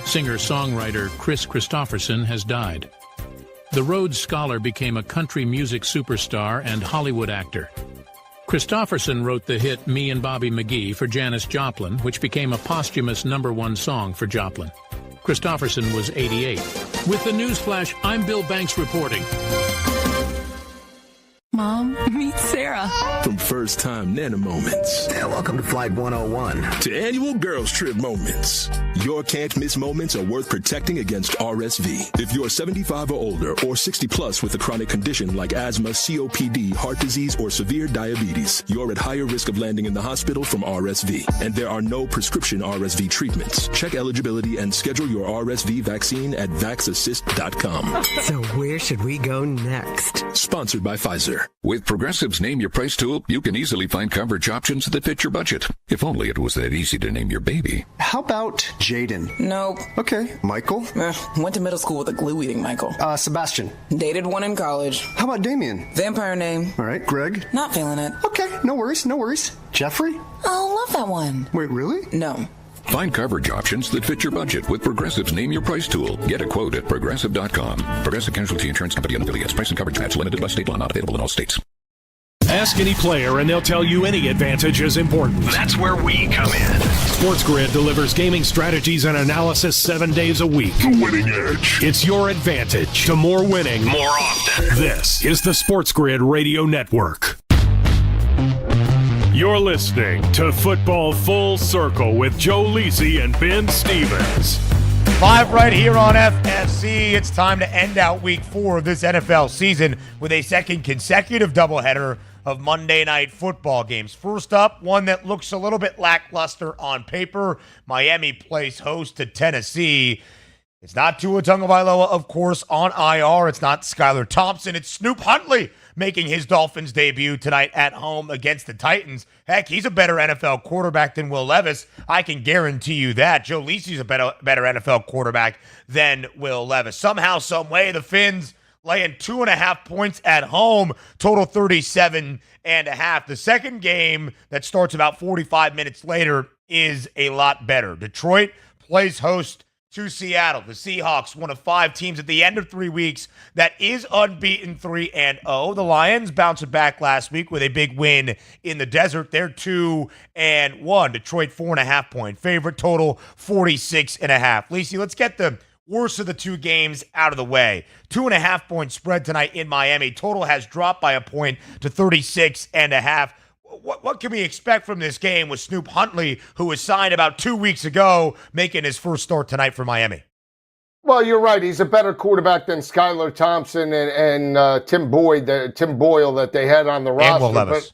Speaker 9: Singer-songwriter Chris Christopherson has died. The Rhodes Scholar became a country music superstar and Hollywood actor. Christopherson wrote the hit Me and Bobby McGee for Janis Joplin, which became a posthumous #1 song for Joplin. Christopherson was 88. With the news flash, I'm Bill Banks reporting.
Speaker 3: Mom, meet Sarah.
Speaker 15: From first-time Nana moments.
Speaker 20: Yeah, welcome to Flight 101.
Speaker 15: To annual girls trip moments. Your can't-miss moments are worth protecting against RSV. If you're 75 or older or 60 plus with a chronic condition like asthma, COPD, heart disease, or severe diabetes, you're at higher risk of landing in the hospital from RSV. And there are no prescription RSV treatments. Check eligibility and schedule your RSV vaccine at vaxassist.com.
Speaker 20: So where should we go next?
Speaker 15: Sponsored by Pfizer.
Speaker 11: With Progressive's Name Your Price tool, you can easily find coverage options that fit your budget. If only it was that easy to name your baby.
Speaker 20: How about Jaden?
Speaker 21: Nope.
Speaker 20: Okay. Michael?
Speaker 21: Went to middle school with a glue-eating Michael.
Speaker 20: Sebastian?
Speaker 21: Dated one in college.
Speaker 20: How about Damien?
Speaker 21: Vampire name.
Speaker 20: All right. Greg?
Speaker 21: Not feeling it.
Speaker 20: Okay. No worries. No worries. Jeffrey?
Speaker 21: Oh, love that one.
Speaker 20: Wait, really?
Speaker 21: No.
Speaker 11: Find coverage options that fit your budget with Progressive's Name Your Price tool. Get a quote at Progressive.com. Progressive Casualty Insurance Company and affiliates. Price and coverage match limited by state law. Not available in all states.
Speaker 6: Ask any player and they'll tell you any advantage is important.
Speaker 5: That's where we come in.
Speaker 6: SportsGrid delivers gaming strategies and analysis 7 days a week.
Speaker 5: The winning edge.
Speaker 6: It's your advantage to more winning
Speaker 5: more often.
Speaker 6: This is the SportsGrid Radio Network. You're listening to Football Full Circle with Joe Lisi and Ben Stevens.
Speaker 7: Live right here on FFC. It's time to end out week 4 of this NFL season with a second consecutive doubleheader of Monday Night Football games. First up, one that looks a little bit lackluster on paper. Miami plays host to Tennessee. It's not Tua Tagovailoa, of course, on IR. It's not Skylar Thompson. It's Snoop Huntley making his Dolphins debut tonight at home against the Titans. Heck, he's a better NFL quarterback than Will Levis. I can guarantee you that. Joe Lisi's a better NFL quarterback than Will Levis. Somehow, some way, the Fins laying 2.5 points at home, total 37.5. The second game that starts about 45 minutes later is a lot better. Detroit plays host to Seattle. The Seahawks, one of 5 teams at the end of 3 weeks that is unbeaten 3-0. The Lions bounced back last week with a big win in the desert. They're 2-1. Detroit 4.5 point favorite, total 46.5. Lisi, let's get the worst of the 2 games out of the way. 2.5 point spread tonight in Miami. Total has dropped by a point to 36.5. What can we expect from this game with Snoop Huntley, who was signed about 2 weeks ago, making his first start tonight for Miami?
Speaker 8: Well, you're right. He's a better quarterback than Skylar Thompson and Tim Boyle that they had on the roster.
Speaker 7: And Will Levis.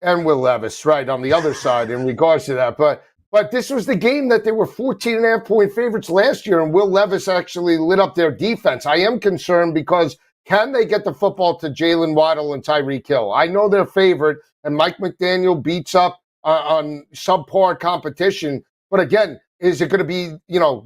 Speaker 8: And Will Levis, right, on the other side in regards to that. But this was the game that they were 14.5 point favorites last year, and Will Levis actually lit up their defense. I am concerned because can they get the football to Jalen Waddle and Tyreek Hill? I know they're favorite, and Mike McDaniel beats up on subpar competition. But again, is it going to be,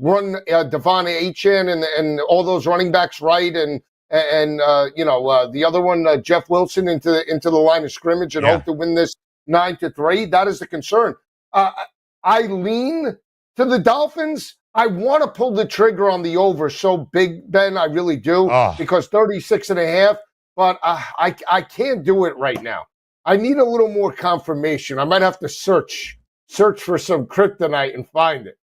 Speaker 8: run Devon Achane and all those running backs right, and the other one, Jeff Wilson, into the line of scrimmage and hope to win this 9-3? That is the concern. I lean to the Dolphins. I want to pull the trigger on the over so big, Ben. I really do, because 36.5. But I can't do it right now. I need a little more confirmation. I might have to search for some kryptonite and find it.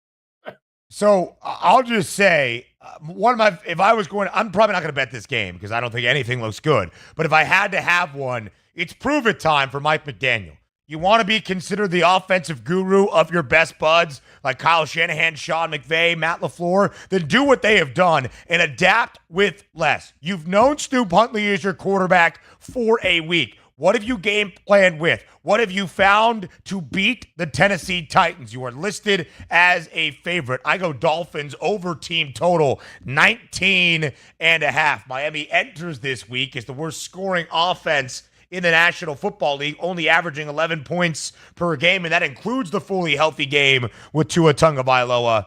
Speaker 7: So I'll just say, if I was going, I'm probably not going to bet this game because I don't think anything looks good. But if I had to have one, it's prove it time for Mike McDaniel. You want to be considered the offensive guru of your best buds like Kyle Shanahan, Sean McVay, Matt LaFleur, then do what they have done and adapt with less. You've known Snoop Huntley as your quarterback for a week. What have you game planned with? What have you found to beat the Tennessee Titans? You are listed as a favorite. I go Dolphins over team total 19.5. Miami enters this week as the worst scoring offense in the National Football League, only averaging 11 points per game, and that includes the fully healthy game with Tua Tagovailoa.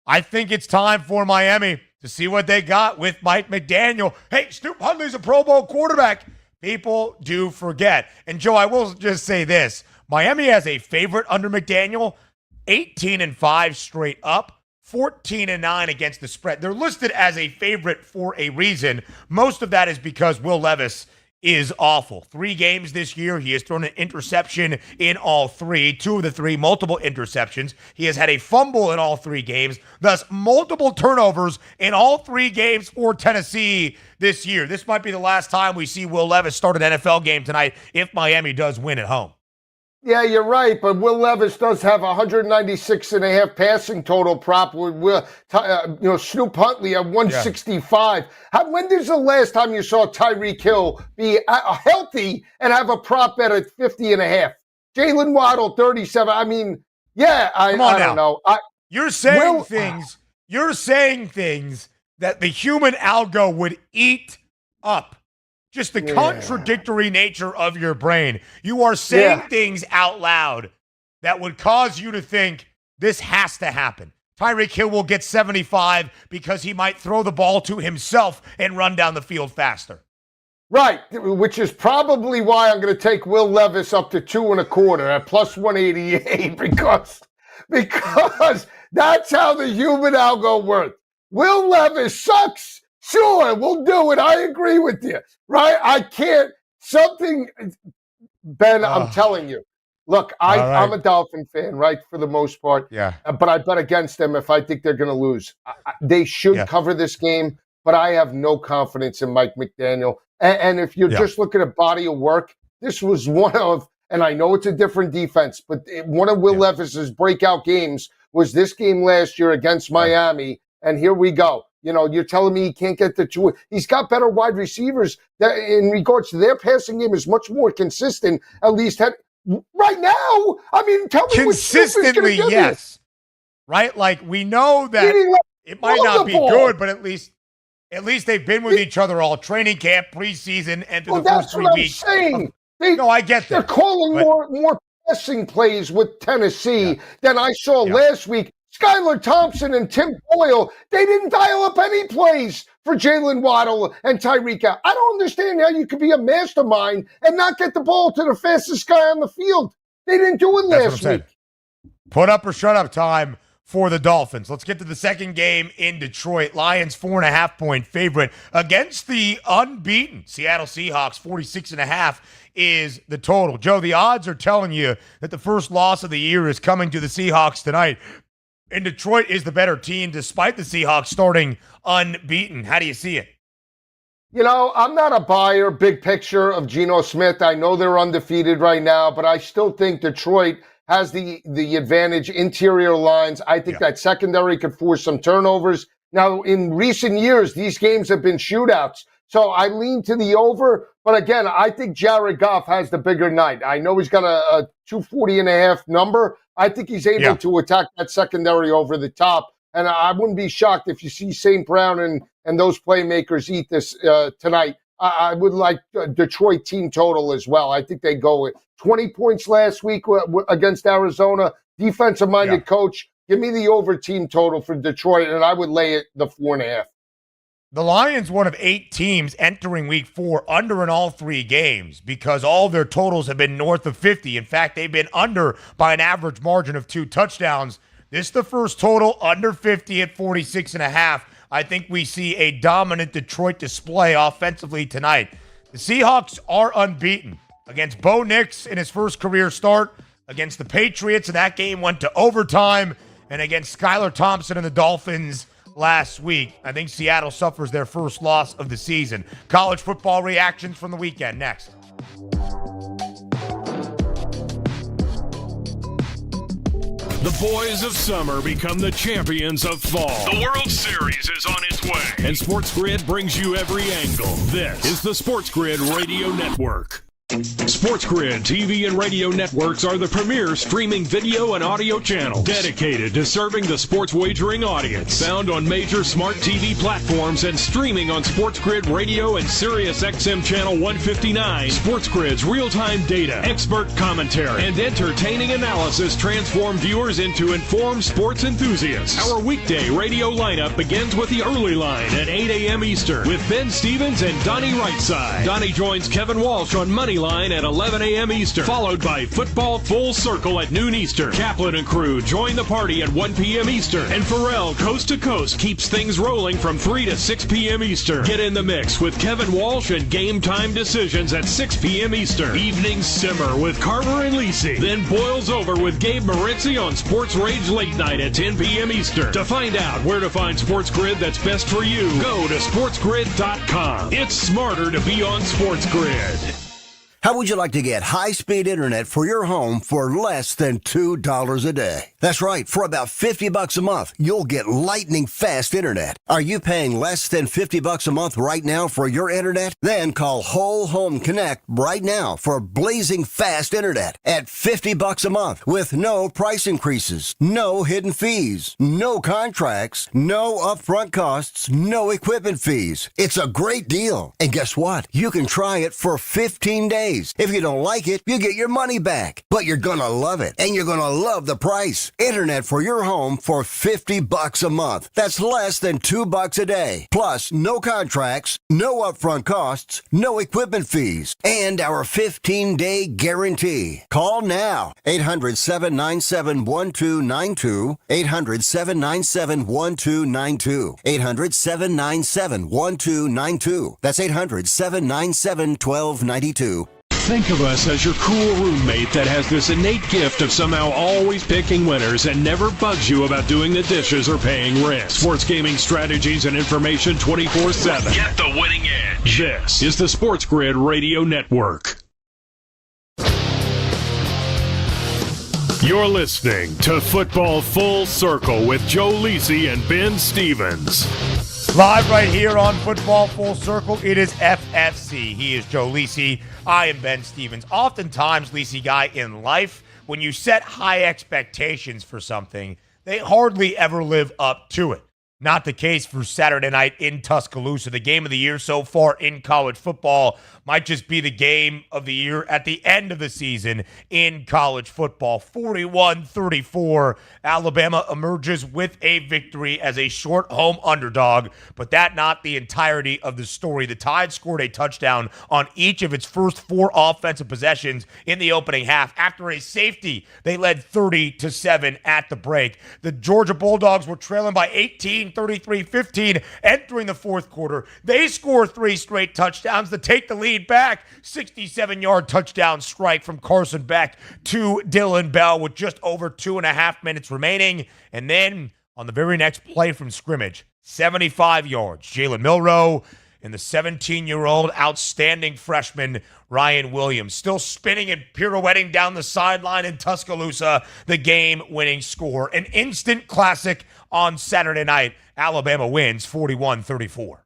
Speaker 7: I think it's time for Miami to see what they got with Mike McDaniel. Hey, Snoop Huntley's a Pro Bowl quarterback. People do forget. And, Joe, I will just say this. Miami has a favorite under McDaniel, 18-5 straight up, 14-9 against the spread. They're listed as a favorite for a reason. Most of that is because Will Levis is awful. 3 games this year. He has thrown an interception in all 3. 2 of the 3, multiple interceptions. He has had a fumble in all 3 games. Thus, multiple turnovers in all 3 games for Tennessee this year. This might be the last time we see Will Levis start an NFL game tonight if Miami does win at home.
Speaker 8: Yeah, you're right, but Will Levis does have 196.5 passing total prop with Snoop Huntley at 165. Yeah. When is the last time you saw Tyreek Hill be healthy and have a prop bet at 50.5? Jalen Waddle, 37. I mean, I don't know.
Speaker 7: You're saying things that the human algo would eat up. Just the contradictory nature of your brain. You are saying things out loud that would cause you to think this has to happen. Tyreek Hill will get 75 because he might throw the ball to himself and run down the field faster.
Speaker 8: Right, which is probably why I'm going to take Will Levis up to 2.25 at plus 188 because that's how the human algo works. Will Levis sucks. Sure, we'll do it. I agree with you. Right? I can't. Ben, I'm telling you. Look, I'm a Dolphin fan, right, for the most part.
Speaker 7: Yeah.
Speaker 8: But I bet against them if I think they're going to lose. They should cover this game, but I have no confidence in Mike McDaniel. And if you're just looking at body of work, this was one of, and I know it's a different defense, but one of Will Levis's breakout games was this game last year against Miami. And here we go. You know, you're telling me he can't get the two. He's got better wide receivers that, in regards to their passing game, is much more consistent, at least right now. I mean, tell me
Speaker 7: consistently, yes. Right? Like, we know that it might not be good, but at least they've been with each other all training camp, preseason, and through the first 3 weeks.
Speaker 8: That's what I'm saying.
Speaker 7: No, I get that.
Speaker 8: They're calling more passing plays with Tennessee than I saw last week. Skylar Thompson and Tim Boyle, they didn't dial up any plays for Jalen Waddle and Tyreek. I don't understand how you could be a mastermind and not get the ball to the fastest guy on the field. They didn't do it last week.
Speaker 7: Put up or shut up time for the Dolphins. Let's get to the second game in Detroit. Lions 4.5-point favorite against the unbeaten Seattle Seahawks. 46.5 is the total. Joe, the odds are telling you that the first loss of the year is coming to the Seahawks tonight. And Detroit is the better team despite the Seahawks starting unbeaten. How do you see it?
Speaker 8: You know, I'm not a buyer, big picture, of Geno Smith. I know they're undefeated right now, but I still think Detroit has the advantage, interior lines. I think that secondary could force some turnovers. Now, in recent years, these games have been shootouts. So I lean to the over. But again, I think Jared Goff has the bigger night. I know he's got a 240.5 number. I think he's able to attack that secondary over the top. And I wouldn't be shocked if you see St. Brown and those playmakers eat this tonight. I would like Detroit team total as well. I think they go with 20 points last week against Arizona. Defensive-minded coach. Give me the over team total for Detroit, and I would lay it the 4.5.
Speaker 7: The Lions, one of 8 teams entering week 4 under in all 3 games because all their totals have been north of 50. In fact, they've been under by an average margin of 2 touchdowns. This is the first total under 50 at 46.5. I think we see a dominant Detroit display offensively tonight. The Seahawks are unbeaten against Bo Nix in his first career start, against the Patriots, and that game went to overtime, and against Skylar Thompson and the Dolphins last week. I think Seattle suffers their first loss of the season. College football reactions from the weekend next.
Speaker 6: The boys of summer become the champions of fall.
Speaker 5: The World Series is on its way.
Speaker 6: And SportsGrid brings you every angle. This is the SportsGrid Radio Network. SportsGrid TV and radio networks are the premier streaming video and audio channel dedicated to serving the sports wagering audience. Found on major smart TV platforms and streaming on SportsGrid Radio and SiriusXM Channel 159. SportsGrid's real-time data, expert commentary, and entertaining analysis transform viewers into informed sports enthusiasts. Our weekday radio lineup begins with the early line at 8 a.m. Eastern with Ben Stevens and Donnie Rightside. Donnie joins Kevin Walsh on Money Line at 11 a.m. Eastern, followed by Football Full Circle at noon Eastern. Kaplan and crew join the party at 1 p.m. Eastern, and Pharrell Coast to Coast keeps things rolling from 3 to 6 p.m. Eastern. Get in the mix with Kevin Walsh and Game Time Decisions at 6 p.m. Eastern. Evenings simmer with Carver and Lisi, then boils over with Gabe Moritzi on Sports Rage Late Night at 10 p.m. Eastern. To find out where to find SportsGrid that's best for you, go to sportsgrid.com. It's smarter to be on SportsGrid.
Speaker 2: How would you like to get high-speed internet for your home for less than $2 a day? That's right. For about $50 a month, you'll get lightning-fast internet. Are you paying less than $50 a month right now for your internet? Then call Whole Home Connect right now for blazing fast internet at $50 a month with no price increases, no hidden fees, no contracts, no upfront costs, no equipment fees. It's a great deal. And guess what? You can try it for 15 days. If you don't like it, you get your money back. But you're gonna love it, and you're gonna love the price. Internet for your home for $50 a month. That's less than $2 a day. Plus, no contracts, no upfront costs, no equipment fees, and our 15-day guarantee. Call now. 800-797-1292. 800-797-1292. 800-797-1292. That's 800-797-1292.
Speaker 6: Think of us as your cool roommate that has this innate gift of somehow always picking winners and never bugs you about doing the dishes or paying rent. Sports gaming strategies and information 24/7.
Speaker 5: Get the winning edge.
Speaker 6: This is the SportsGrid Radio Network. You're listening to Football Full Circle with Joe Lisi and Ben Stevens.
Speaker 7: Live right here on Football Full Circle, it is FFC. He is Joe Lisi. I am Ben Stevens. Oftentimes, Lisi guy, in life, when you set high expectations for something, they hardly ever live up to it. Not the case for Saturday night in Tuscaloosa. The game of the year so far in college football might just be the game of the year at the end of the season in college football. 41-34, Alabama emerges with a victory as a short home underdog, but that not the entirety of the story. The Tide scored a touchdown on each of its first 4 offensive possessions in the opening half. After a safety, they led 30-7 at the break. The Georgia Bulldogs were trailing by 18, 33-15 entering the fourth quarter. They score 3 straight touchdowns to take the lead back. 67-yard touchdown strike from Carson Beck to Dylan Bell with just over 2.5 minutes remaining. And then on the very next play from scrimmage, 75 yards, Jalen Milroe and the 17-year-old outstanding freshman Ryan Williams still spinning and pirouetting down the sideline in Tuscaloosa, the game-winning score. An instant classic on Saturday night. Alabama wins 41-34.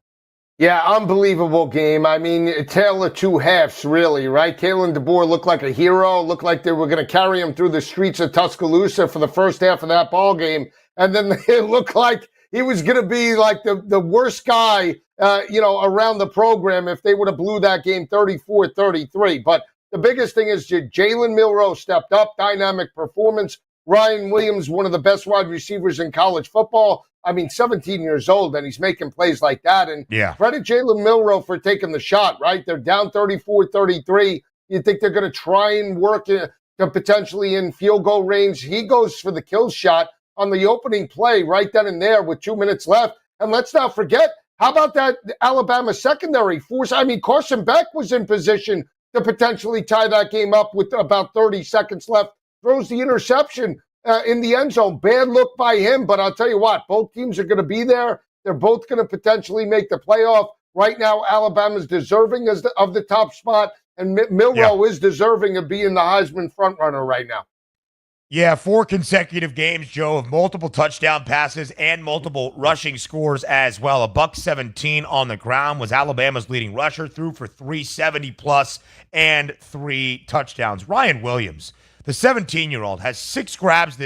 Speaker 8: Yeah, unbelievable game. I mean, a tale of two halves, really, right? Kalen DeBoer looked like a hero, looked like they were going to carry him through the streets of Tuscaloosa for the first half of that ball game. And then it looked like he was going to be like the worst guy, around the program if they would have blew that game 34-33. But the biggest thing is Jalen Milroe stepped up, dynamic performance. Ryan Williams, one of the best wide receivers in college football. I mean, 17 years old, and he's making plays like that. And credit Jalen Milroe for taking the shot, right? They're down 34-33. You think they're going to try and work to potentially in field goal range. He goes for the kill shot on the opening play right then and there with 2 minutes left. And let's not forget, how about that Alabama secondary force? I mean, Carson Beck was in position to potentially tie that game up with about 30 seconds left. Throws the interception in the end zone. Bad look by him, but I'll tell you what, both teams are going to be there. They're both going to potentially make the playoff. Right now, Alabama's deserving of the top spot, and Milroe is deserving of being the Heisman frontrunner right now.
Speaker 7: Yeah, 4 consecutive games, Joe, of multiple touchdown passes and multiple rushing scores as well. $117 on the ground was Alabama's leading rusher, threw for 370+ and 3 touchdowns. Ryan Williams, the 17-year-old, had 6 grabs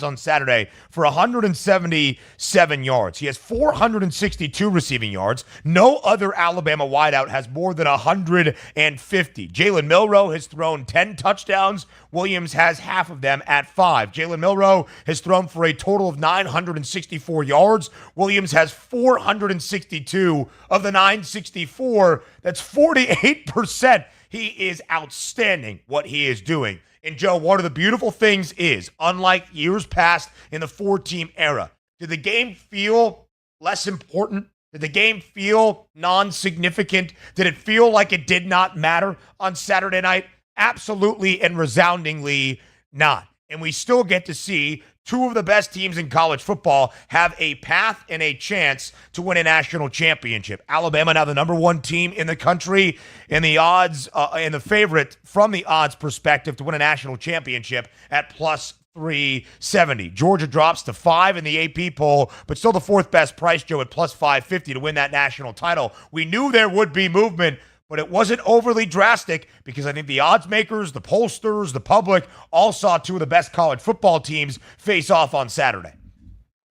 Speaker 7: on Saturday for 177 yards. He has 462 receiving yards. No other Alabama wideout has more than 150. Jalen Milroe has thrown 10 touchdowns. Williams has half of them at 5. Jalen Milroe has thrown for a total of 964 yards. Williams has 462 of the 964. That's 48%. He is outstanding what he is doing. And Joe, one of the beautiful things is, unlike years past in the 4-team era, did the game feel less important? Did the game feel non-significant? Did it feel like it did not matter on Saturday night? Absolutely and resoundingly not. And we still get to see 2 of the best teams in college football have a path and a chance to win a national championship. Alabama now the number 1 team in the country, and the odds and the favorite from the odds perspective to win a national championship at plus 370. Georgia drops to 5 in the AP poll, but still the 4th best price, Joe, at plus 550 to win that national title. We knew there would be movement, but it wasn't overly drastic because I think the odds makers, the pollsters, the public all saw 2 of the best college football teams face off on Saturday.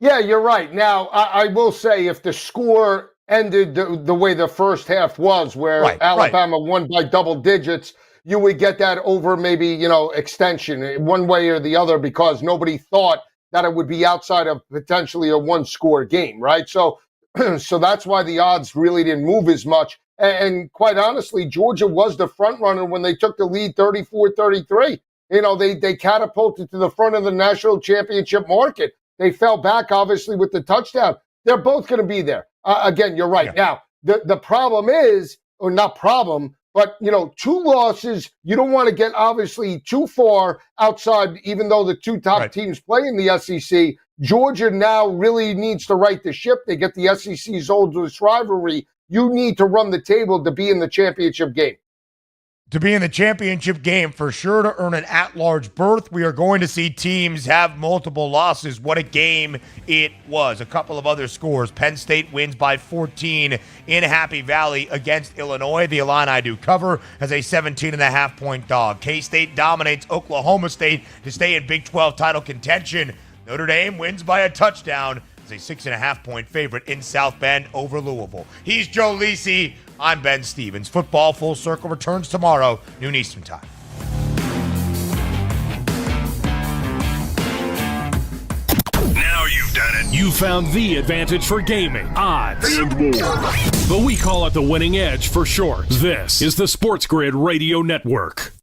Speaker 8: Yeah, you're right. Now, I will say if the score ended the way the first half was, where Alabama won by double digits, you would get that over maybe, extension one way or the other because nobody thought that it would be outside of potentially a 1-score game, right? So that's why the odds really didn't move as much. And quite honestly, Georgia was the front runner when they took the lead 34-33. They catapulted to the front of the national championship market. They fell back, obviously, with the touchdown. They're both going to be there. Again, you're right. Yeah. Now, the problem is, or not problem, But, 2 losses, you don't want to get obviously too far outside, even though the 2 top teams play in the SEC. Georgia now really needs to right the ship. They get the SEC's oldest rivalry. You need to run the table to be in the championship game.
Speaker 7: To be in the championship game, for sure, to earn an at-large berth, we are going to see teams have multiple losses. What a game it was. A couple of other scores. Penn State wins by 14 in Happy Valley against Illinois. The Illini do cover as a 17.5-point dog. K-State dominates Oklahoma State to stay in Big 12 title contention. Notre Dame wins by a touchdown as a 6.5-point favorite in South Bend over Louisville. He's Joe Lisi. I'm Ben Stevens. Football Full Circle returns tomorrow, noon Eastern Time.
Speaker 5: Now you've done it.
Speaker 6: You found the advantage for gaming, odds, and more. But we call it the winning edge for short. This is the SportsGrid Radio Network.